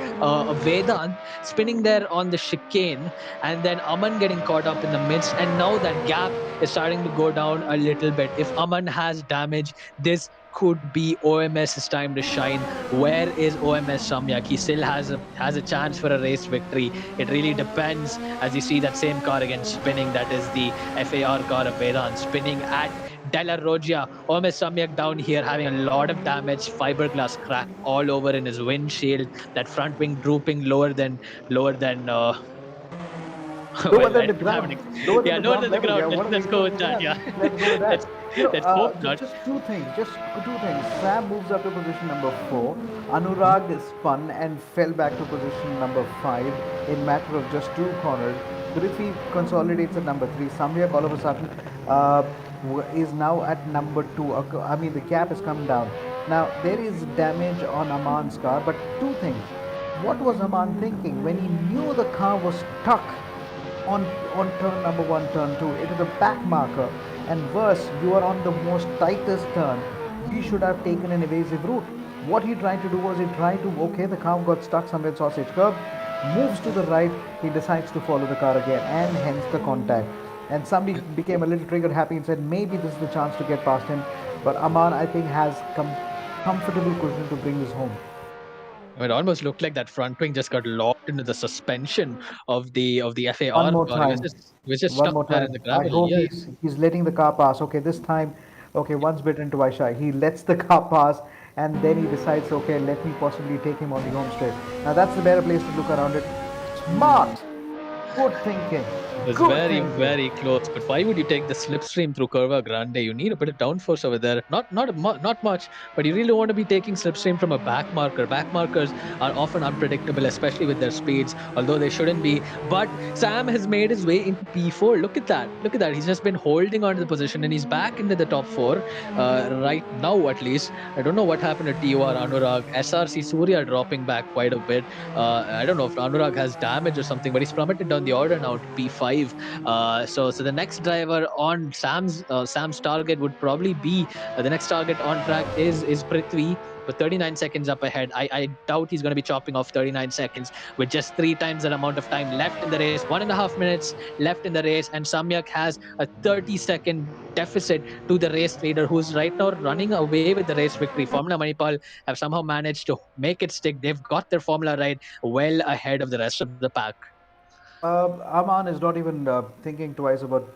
Vedant spinning there on the chicane, and then Aman getting caught up in the midst. And now that gap is starting to go down a little bit. If Aman has damage, this could be OMS's time to shine. Where is OMS Samyak? He still has a chance for a race victory. It really depends as you see that same car again spinning. That is the FAR car of Vedant spinning at Della Roggia. OMS Samyak down here having a lot of damage, fiberglass crack all over in his windshield. That front wing drooping lower than Lower well, than I the don't have ground, an lower than yeah, the lower ground than the level. Yeah, ground. what are we Let's go doing with with that. that? Yeah, Let's go with that. let's You know, let's hope not. just two things. Just two things. Sam moves up to position number 4. Anurag spun and fell back to position number 5 in matter of just 2 corners. Prithvi consolidates at number 3. Samyak all of a sudden uh, is now at number 2. I mean, the gap is coming down. Now there is damage on Aman's car, but two things. What was Aman thinking when he knew the car was stuck on on turn number 1, turn 2? It is a back marker, and worse, you are on the most tightest turn. He should have taken an evasive route. What he tried to do was he tried to, okay, the car got stuck somewhere at sausage curb, moves to the right, he decides to follow the car again, and hence the contact. And somebody became a little triggered happy and said maybe this is the chance to get past him. But Aman, I think, has comfortable cushion to bring this home. It almost looked like that front wing just got locked into the suspension of the One FAR more car. It was time. just One stuck more there in time. the I gravel. hope Yeah, he's letting the car pass. Okay, this time, okay, once bitten, twice shy. He lets the car pass. and then he decides, okay, let me possibly take him on the home straight. Now that's the better place to look around it. Smart, good thinking, Was good very, thinking. very close. But why would you take the slipstream through Curva Grande? You need a bit of downforce over there. Not much, but you really don't want to be taking slipstream from a back marker. Back markers are often unpredictable, especially with their speeds, although they shouldn't be. But Sam has made his way into P4. Look at that. Look at that. He's just been holding on to the position and he's back into the top four right now, at least. I don't know what happened to TOR Anurag. SRC Surya dropping back quite a bit. I don't know if Anurag has damage or something, but he's plummeted down the order now to P5. So the next driver on Sam's target would probably be the next target on track is Prithvi. With 39 seconds up ahead, I doubt he's going to be chopping off 39 seconds with just three times that amount of time left in the race. 1.5 minutes left in the race, and Samyak has a 30-second deficit to the race leader, who's right now running away with the race victory. Formula Manipal have somehow managed to make it stick. They've got their formula right well ahead of the rest of the pack. Aman is not even thinking twice about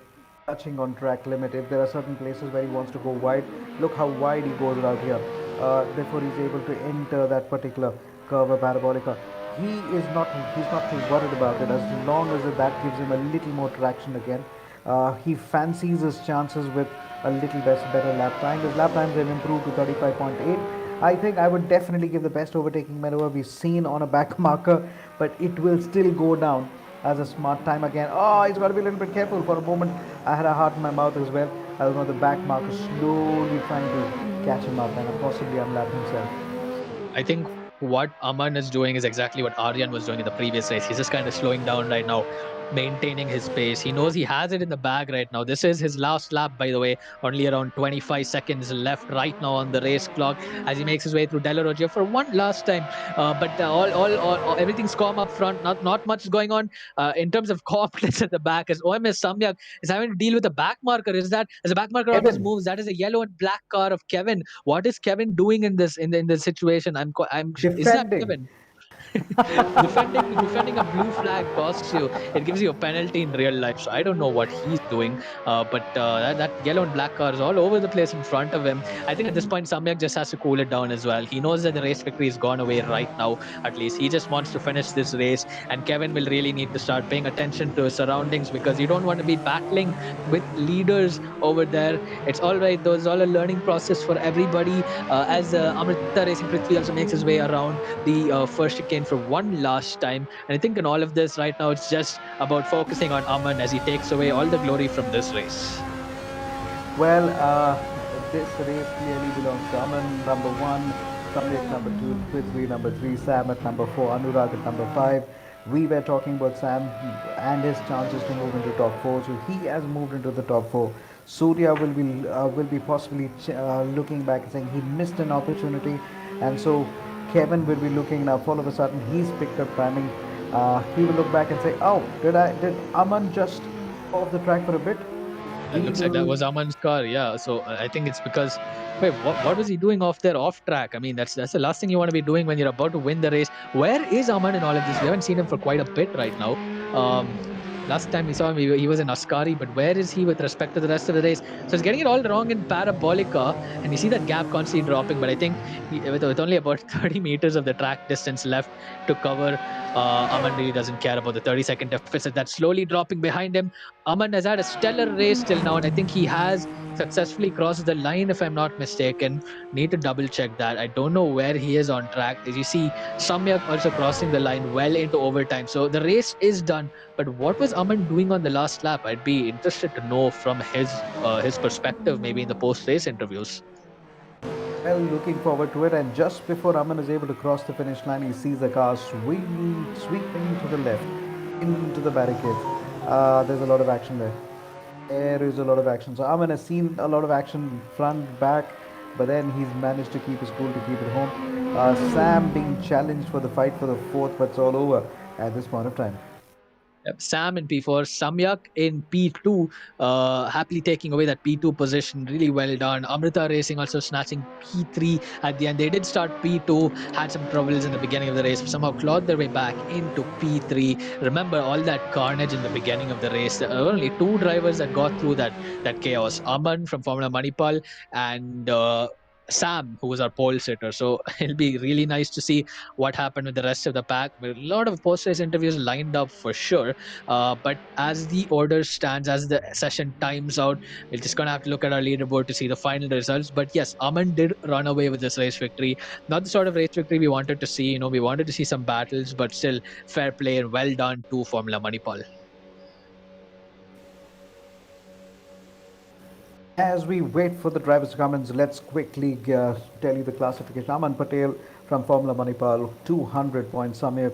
touching on track limit. If there are certain places where he wants to go wide, look how wide he goes out here before he's able to enter that particular curve of parabolica. He's not too worried about it as long as that gives him a little more traction again. He fancies his chances with a little better lap time. His lap times have improved to 35.8. I think I would definitely give the best overtaking maneuver we've seen on a back marker, but it will still go down as a smart time again. Oh, he's got to be a little bit careful. For a moment, I had a heart in my mouth as well. I was on the back marker slowly trying to catch him up and possibly unlap himself. I think what Aman is doing is exactly what Aryan was doing in the previous race. He's just kind of slowing down right now, maintaining his pace. He knows he has it in the bag right now. This is his last lap, by the way. Only around 25 seconds left right now on the race clock as he makes his way through Delarogia for one last time. But everything's calm up front. Not much is going on in terms of confidence at the back. As OMS Samyak is having to deal with a back marker. Is that as a back marker on his Kevin, moves? That is a yellow and black car of Kevin. What is Kevin doing in this situation? Is that defending. Kevin? Defending a blue flag costs you. It gives you a penalty in real life. So I don't know what he's doing. But that yellow and black car is all over the place in front of him. I think at this point Samyak just has to cool it down as well. He knows that the race victory is gone away right now. At least he just wants to finish this race, and Kevin will really need to start paying attention to his surroundings because you don't want to be battling with leaders over there. It's all right. Though it's all a learning process for everybody. As Amrita Racing Prithvi also makes his way around the first chicane for one last time. And I think in all of this right now, it's just about focusing on Aman as he takes away all the glory from this race. Well, this race clearly belongs to Aman, number one, Kamlesh number two, Prithvi number three, Sam at number four, Anurag at number five. We were talking about Sam and his chances to move into top four, so he has moved into the top four. Surya will be possibly looking back and saying he missed an opportunity, and so Kevin will be looking now. All of a sudden, he's picked up timing. He will look back and say, "Oh, did Aman just go off the track for a bit?" It We looks like that will was Aman's car. Yeah. So I think it's because wait, what was he doing off there off track? I mean, that's the last thing you want to be doing when you're about to win the race. Where is Aman in all of this? We haven't seen him for quite a bit right now. Um, Last time we saw him, he was in Ascari, but where is he with respect to the rest of the race? So he's getting it all wrong in Parabolica, and you see that gap constantly dropping. But I think with only about 30 meters of the track distance left to cover, Aman really doesn't care about the 30-second deficit that's slowly dropping behind him. Aman has had a stellar race till now, and I think he has successfully crossed the line, if I'm not mistaken. Need to double check that. I don't know where he is on track. As you see, Samyak also crossing the line well into overtime. So the race is done. But what was Aman doing on the last lap? I'd be interested to know from his perspective, maybe in the post race interviews. well, looking forward to it. And just before Aman is able to cross the finish line, he sees the car sweeping to the left into the barricades. There's a lot of action there. There is a lot of action. So Aman has seen a lot of action front, back, but then he's managed to keep his cool to keep it home. Sam being challenged for the fight for the fourth, but it's all over at this point of time. Yep. Sam in P4, Samyak in P2, happily taking away that P2 position. Really well done. Amrita Racing also snatching P3 at the end. They did start P2, had some troubles in the beginning of the race, somehow clawed their way back into P3. Remember all that carnage in the beginning of the race. There were only two drivers that got through that chaos. Aman from Formula Manipal and Sam, who was our pole sitter. So it'll be really nice to see what happened with the rest of the pack. With a lot of post race interviews lined up for sure. But as the order stands, as the session times out, we're just gonna have to look at our leaderboard to see the final results. But yes, Aman did run away with this race victory. Not the sort of race victory we wanted to see. You know, we wanted to see some battles, but still fair play and well done to Formula Manipal. As we wait for the drivers' comments, let's quickly tell you the classification. Aman Patel from Formula Manipal, 200 points. Samyak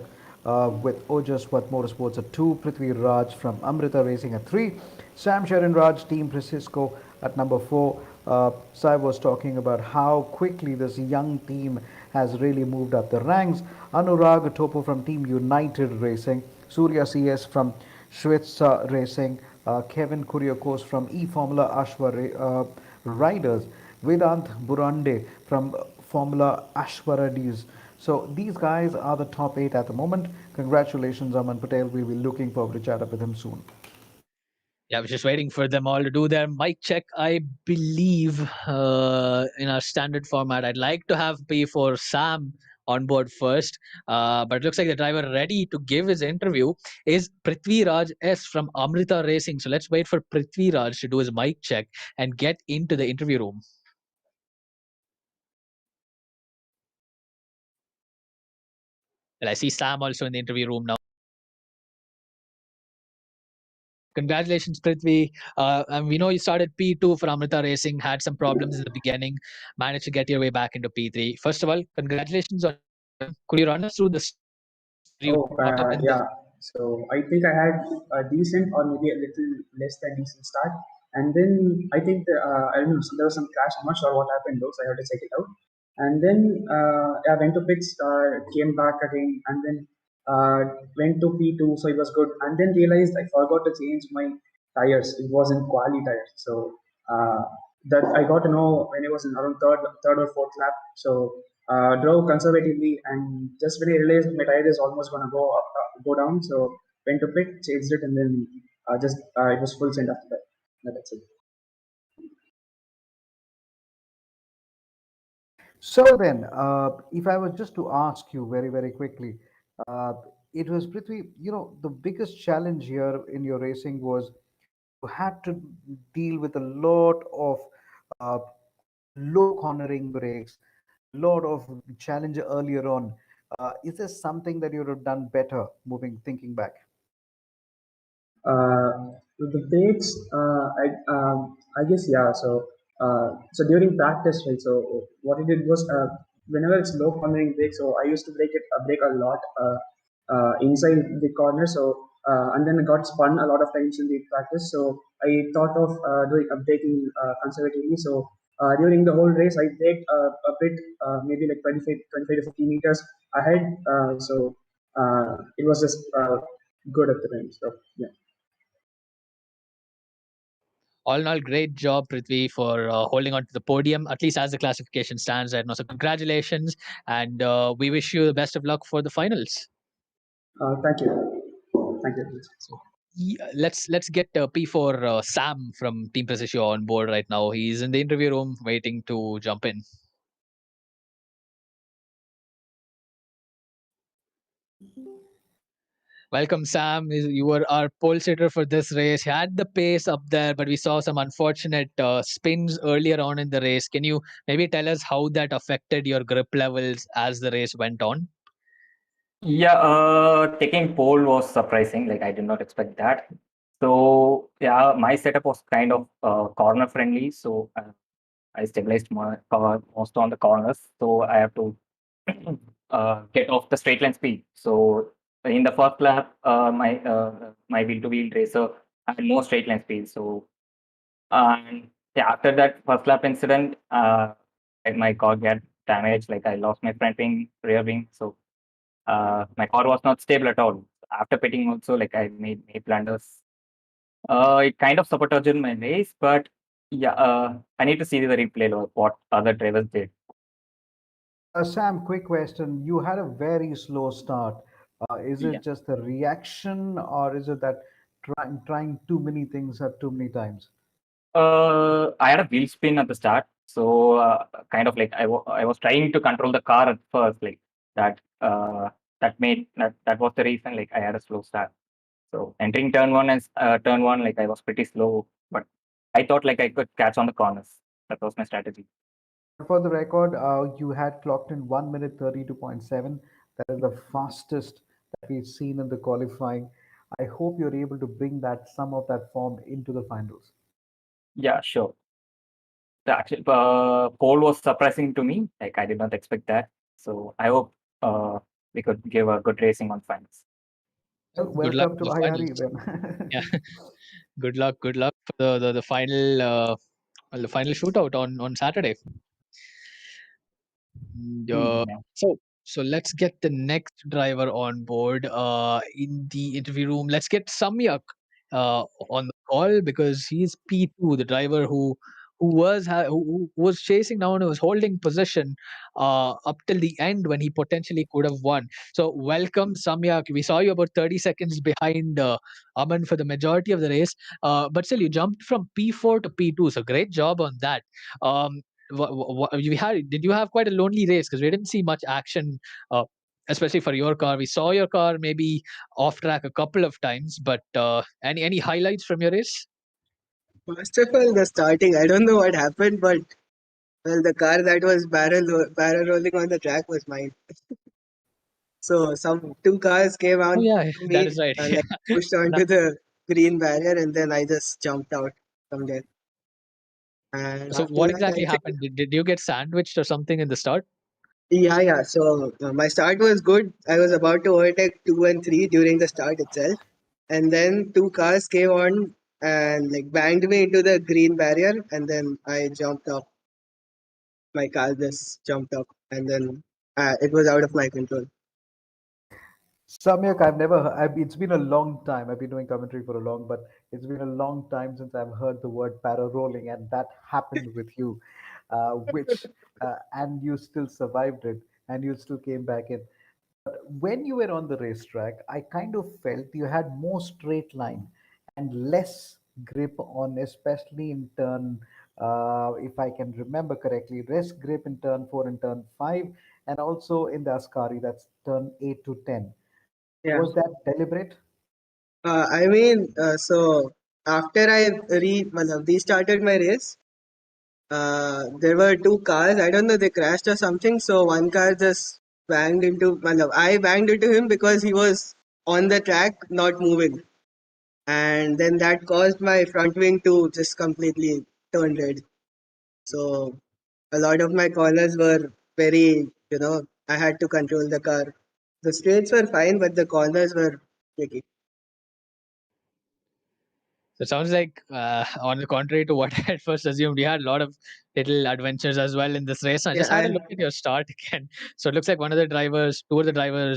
with Ojaswat Motorsports at 2. Prithvi Raj from Amrita Racing at 3. Sam Sharon Raj, Team Francisco at number 4. Sai was talking about how quickly this young team has really moved up the ranks. Anurag Topo from Team United Racing. Surya CS from Shwetsa Racing, Kevin Kuriakos from E-Formula Ashwa Riders, Vedant Burande from Formula Ashwaradis. So these guys are the top 8 at the moment. Congratulations, Aman Patel. We'll be looking forward to chat up with him soon. Yeah, I was just waiting for them all to do their mic check. I believe in our standard format, I'd like to have P for Sam on board first. But it looks like the driver ready to give his interview is Prithvi Raj S from Amrita Racing. So let's wait for Prithvi Raj to do his mic check and get into the interview room. Well, I see Sam also in the interview room now. Congratulations, Prithvi. And we know you started P2 for Amrita Racing, had some problems in the beginning, managed to get your way back into P3. First of all, congratulations on your podium. Could you run us through the you Oh, brought up in the yeah. So I think I had a decent or maybe a little less than decent start. And then I think I don't know, so there was some crash. I'm not sure what happened though, so I had to check it out. And then I went to pits, came back again, and then went to P2, so it was good. And then realized I forgot to change my tires. It wasn't quali tires. So uh, that I got to know when it was in around third or fourth lap. So drove conservatively, and just when I realized my tire is almost gonna go down, so went to pit, changed it, and then just it was full send after that. That's it. So then, if I was just to ask you very, very quickly, uh, it was Prithvi, the biggest challenge here in your racing was you had to deal with a lot of uh, low cornering breaks, lot of challenge earlier on. Is there something that you would have done better thinking back? With the breaks, I guess yeah. So during practice, right? So what I did was whenever it's low cornering break, so I used to break a lot inside the corner. So and then I got spun a lot of times in the practice. So I thought of doing breaking conservatively. So during the whole race, I braked a bit, maybe like 25 to 50 meters ahead. It was just good at the time. So yeah. all in all, great job, Prithvi, for holding on to the podium, at least as the classification stands right now. So congratulations, and we wish you the best of luck for the finals. Thank you. Thank you. So let's get P for Sam from Team Precision on board right now. He's in the interview room waiting to jump in. Welcome, Sam. You were our pole sitter for this race. You had the pace up there, but we saw some unfortunate spins earlier on in the race. Can you maybe tell us how that affected your grip levels as the race went on? Yeah, taking pole was surprising. Like I did not expect that. So yeah, my setup was kind of corner friendly. So I stabilized my car most on the corners. So I have to get off the straight line speed. So in the first lap, my wheel to wheel racer had more straight line speed. So and yeah, after that first lap incident, my car got damaged. Like I lost my front wing, rear wing. So my car was not stable at all. After pitting also, like I made blunders. It kind of sabotaged my race, but yeah, I need to see the replay of what other drivers did. Sam, quick question. You had a very slow start. Is Yeah. it just the reaction, or is it that trying too many things at too many times? I had a wheel spin at the start, So kind of like I was trying to control the car at first, like that. That was the reason like I had a slow start. So entering turn one, like I was pretty slow, but I thought like I could catch on the corners. That was my strategy. But for the record, you had clocked in 1 minute 32.7. That is the fastest that we've seen in the qualifying. I hope you're able to bring that some of that form into the finals. Yeah, sure. The actual pole was surprising to me. Like I did not expect that. So I hope we could give a good racing on finals. Well, Good luck welcome for to the finals. IRE Yeah, then. good luck for the final the final shootout on Saturday. And, Yeah. so let's get the next driver on board in the interview room. Let's get Samyak on the call because he's P2, the driver who was chasing down, who was holding position up till the end when he potentially could have won. So welcome Samyak. We saw you about 30 seconds behind Aman for the majority of the race, but still you jumped from P4 to P2. So great job on that. Um, did you have quite a lonely race because we didn't see much action, uh, especially for your car? We saw your car maybe off track a couple of times, but any highlights from your race? First of all, the starting, I don't know what happened, but well, the car that was barrel rolling on the track was mine. So some two cars came Oh out yeah, to that me, is right. like pushed That- onto the green barrier, and then I just jumped out from there. And so after what that, I exactly think, happened? Did you get sandwiched or something in the start? yeah. So my start was good. I was about to overtake two and three during the start itself, and then two cars came on and like banged me into the green barrier, and then I jumped off. My car just jumped up, and then it was out of my control. Samyak, it's been a long time. I've been doing commentary for a long, but it's been a long time since I've heard the word para rolling, and that happened with you, and you still survived it, and you still came back in. When you were on the racetrack, I kind of felt you had more straight line and less grip on, especially in turn, if I can remember correctly, less grip in turn four and turn five, and also in the Ascari, that's turn 8 to 10. Yeah. Was that deliberate? So after I restarted my race, there were two cars. I don't know, they crashed or something. So one car just banged into, I banged into him because he was on the track, not moving. And then that caused my front wing to just completely turn red. So a lot of my corners were very, I had to control the car. The straights were fine, but the corners were tricky. So it sounds like, on the contrary to what I had first assumed, you had a lot of little adventures as well in this race. I Yeah, just had a look at your start again. So it looks like two of the drivers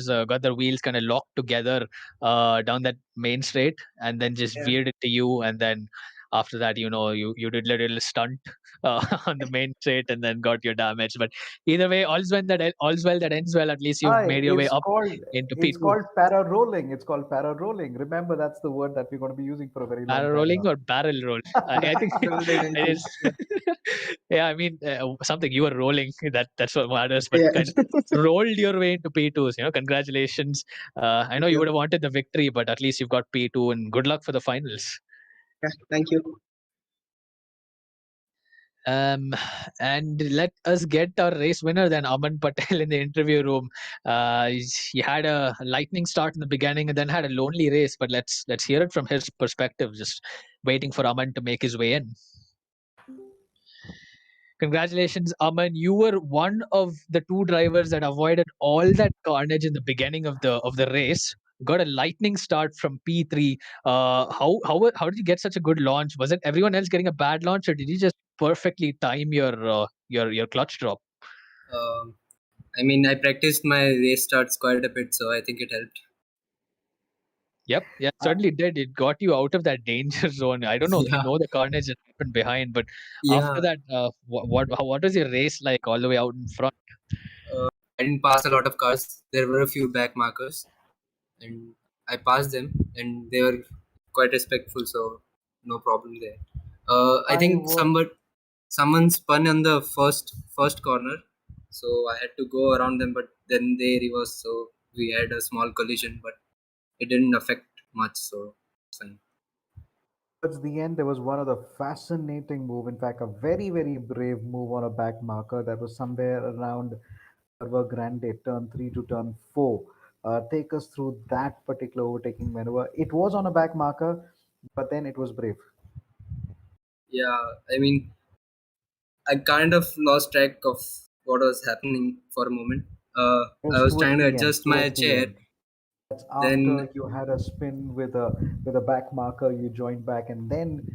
got their wheels kind of locked together down that main straight and then just yeah. veered it to you. And then after that, you did a little stunt on the main straight and then got your damage. But either way, all's well that ends well. At least you've Hi, made your way up into it's P2. called para rolling. It's called para rolling. Remember, that's the word that we're going to be using for a very long Barrel time rolling now. or barrel roll? I think Rolling, I it think. is. Yeah, I mean, something you were rolling. That's what matters. But Yeah, kind of rolled your way into P2s. Congratulations. I know thank you you. would have wanted the victory, but at least you've got P2, and good luck for the finals. Yeah, thank you. Um, and let us get our race winner then, Aman Patel, in the interview room. He had a lightning start in the beginning and then had a lonely race. But let's hear it from his perspective. Just waiting for Aman to make his way in. Congratulations, Aman. You were one of the two drivers that avoided all that carnage in the beginning of the race. Got a lightning start from P3. How did you get such a good launch? Was it everyone else getting a bad launch, or did you just perfectly time your clutch drop? Um, I practiced my race starts quite a bit, so I think it helped. Yep, yeah, Uh, certainly did. It got you out of that danger zone. I don't know if you Yeah, know the carnage that happened behind, but after yeah. that, what was your race like all the way out in front? I didn't pass a lot of cars. There were a few back markers, and I passed them, and they were quite respectful, so no problem there. I I think was somewhat. someone spun on the first corner, so I had to go around them, but then they reversed, so we had a small collision, but it didn't affect much, so it's fine. Towards the end, there was one of the fascinating move. In fact, a very, very brave move on a back marker that was somewhere around Server Grande, turn 3 to turn 4. Take us through that particular overtaking maneuver. It was on a back marker, but then it was brave. Yeah, I mean, I kind of lost track of what was happening for a moment. It I was was trying towards to the end. adjust my Towards the chair. end. That's Then, after you had a spin with a back marker. You joined back, and then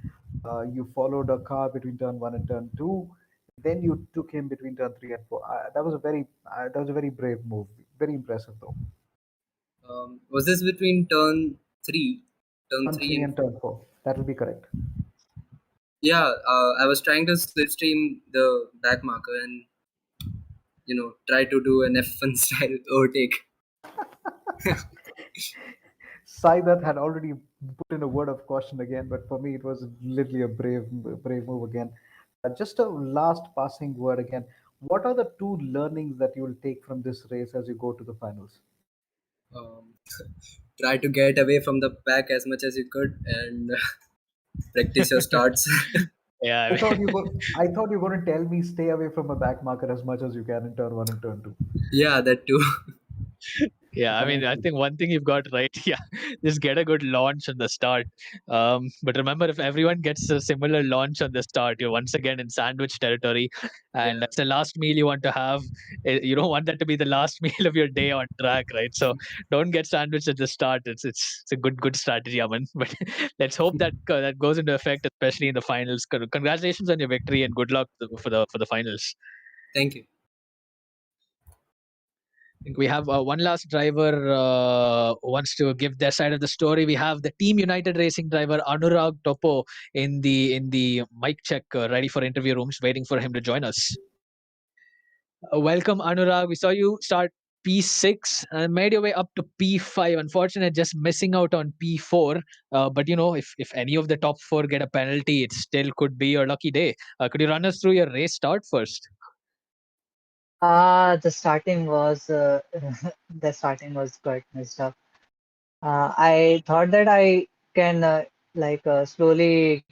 you followed a car between turn 1 and turn 2. Then you took him between turn 3 and 4. That was a very brave move. Very impressive though. was this between three, turn Turn three 3 and and turn 4. That will be correct. yeah, I was trying to slipstream the back marker and try to do an F1 style overtake. Saidat had already put in a word of caution again, but for me it was literally a brave move again. Just a last passing word again. What are the two learnings that you will take from this race as you go to the finals? Um, try to get away from the pack as much as you could and practice your starts. Yeah, I thought you were I thought you were going to tell me stay away from a back marker as much as you can in turn 1 and turn 2. Yeah, that too. yeah. I mean, I Amazing. think one thing you've got right. Yeah, just get a good launch on the start. But remember, if everyone gets a similar launch on the start, you're once again in sandwich territory, and Yeah, that's the last meal you want to have. You don't want that to be the last meal of your day on track, right? So don't get sandwiched at the start. It's a good strategy, Aman. But let's hope that that goes into effect, especially in the finals. Congratulations on your victory and good luck for the finals. thank you. Think we have one last driver who wants to give their side of the story. We have the Team United Racing driver Anurag Topo in the mic check, ready for interview rooms, waiting for him to join us. Welcome, Anurag. We saw you start P6 and made your way up to P5. Unfortunately, just missing out on P4. But if any of the top four get a penalty, it still could be your lucky day. Could you run us through your race start first? The starting was the starting was quite messed up. I thought that I can slowly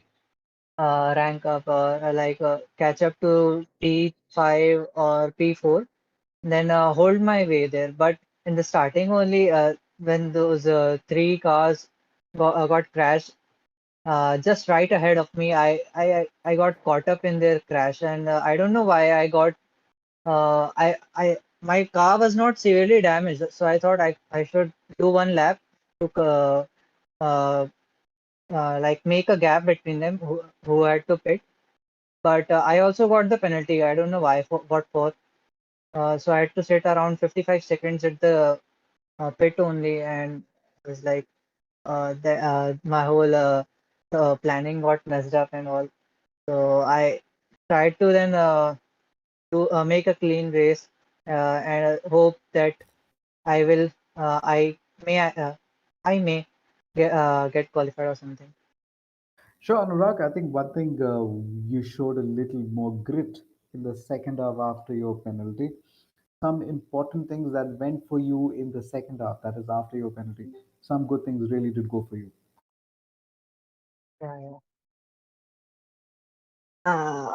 rank up or catch up to P5 or P4, then hold my way there. But in the starting only, when those three cars got crashed just right ahead of me, I got caught up in their crash, and I don't know why I got my car was not severely damaged, so I thought I should do one lap to uh, like make a gap between them who had to pit. But I also got the penalty. I don't know why. For what for? So I had to sit around 55 seconds at the pit only, and it was like my whole planning got messed up and all. So I tried to then make a clean race and hope that I will I may get qualified or something. Sure, Anurag. I think one thing you showed a little more grit in the second half after your penalty. Some important things that went for you in the second half, that is after your penalty. Some good things really did go for you. Yeah, yeah.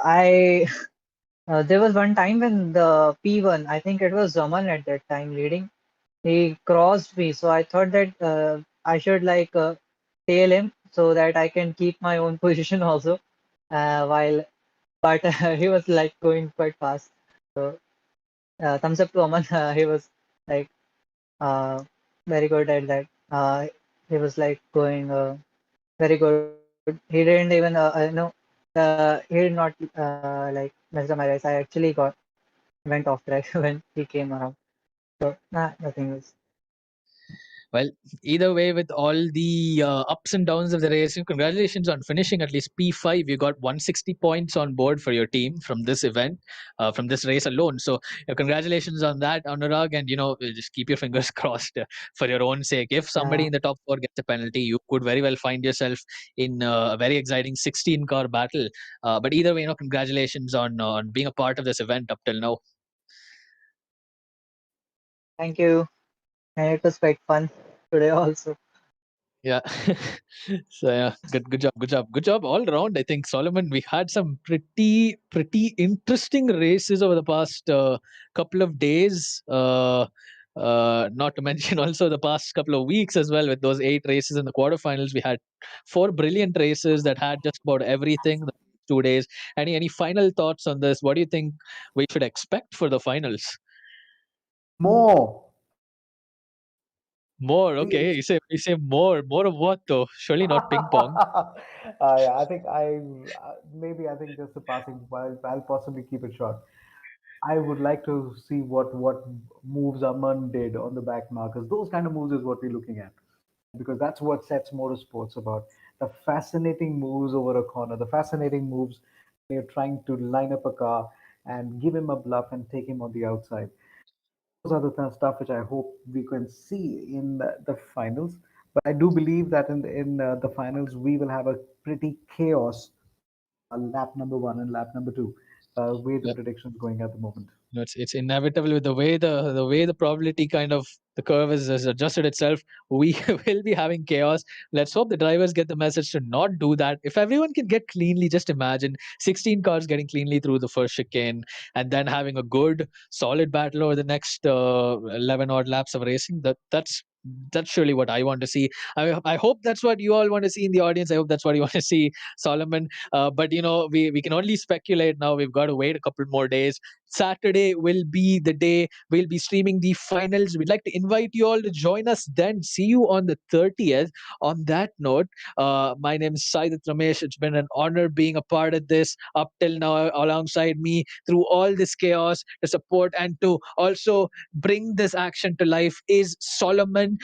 I there was one time when the P1, I think it was Zaman at that time leading. He crossed me, so I thought that I should tail him so that I can keep my own position also. While but he was like going quite fast. So thumbs up to Aman. He was like uh, very good at that. He was like going very good. He didn't even he did not like mess up my race. I actually got went off track when he came around. So nah, nothing else. Well, either way, with all the ups and downs of the race, congratulations on finishing at least P5. You got 160 points on board for your team from this event, from this race alone. So, congratulations on that, Anurag. And, just keep your fingers crossed for your own sake. If somebody Yeah. in the top four gets a penalty, you could very well find yourself in a very exciting 16-car battle. But either way, congratulations on being a part of this event up till now. Thank you. And it was quite fun today also. Yeah. So yeah, good job all around. I think Solomon, we had some pretty interesting races over the past couple of days. Not to mention also the past couple of weeks as well, with those 8 races in the quarterfinals. We had 4 brilliant races that had just about everything. The 2 days. Any final thoughts on this? What do you think we should expect for the finals? More. More, See, okay. it's You say more of what though? Surely not ping pong. yeah, I think maybe I think just a passing. I'll possibly keep it short. I would like to see what moves Aman did on the back markers. Those kind of moves is what we're looking at, because that's what sets motorsports about. The fascinating moves over a corner, the fascinating moves when you're trying to line up a car and give him a bluff and take him on the outside. Those are the stuff which I hope we can see in the finals. But I do believe that in the finals we will have a pretty chaos lap number one and lap number two. Way the predictions going at the moment. It's inevitable with the way the probability kind of the curve is adjusted itself. We will be having chaos. Let's hope the drivers get the message to not do that. If everyone can get cleanly, just imagine 16 cars getting cleanly through the first chicane and then having a good solid battle over the next 11 odd laps of racing. That's surely what I want to see. I hope that's what you all want to see in the audience. I hope that's what you want to see, Solomon. But we can only speculate now. We've got to wait a couple more days. Saturday will be the day we'll be streaming the finals. We'd like to invite you all to join us then. See you on the 30th. On that note, my name is Saidat Ramesh. It's been an honor being a part of this up till now, alongside me through all this chaos, to support and to also bring this action to life is Solomon.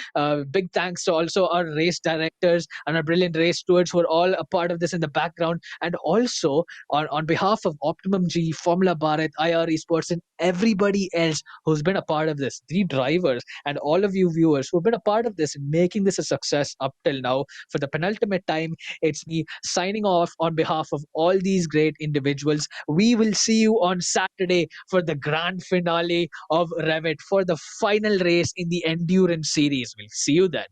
Big thanks to also our race directors and our brilliant race stewards who are all a part of this in the background. And also, on behalf of Optimum G, Formula Bharat, IReSports, and everybody else who's been a part of this, the drivers, and all of you viewers who've been a part of this and making this a success up till now, for the penultimate time, it's me signing off on behalf of all these great individuals. We will see you on Saturday for the grand finale of Rev-it, for the final race in the Endurance series. We'll see you then.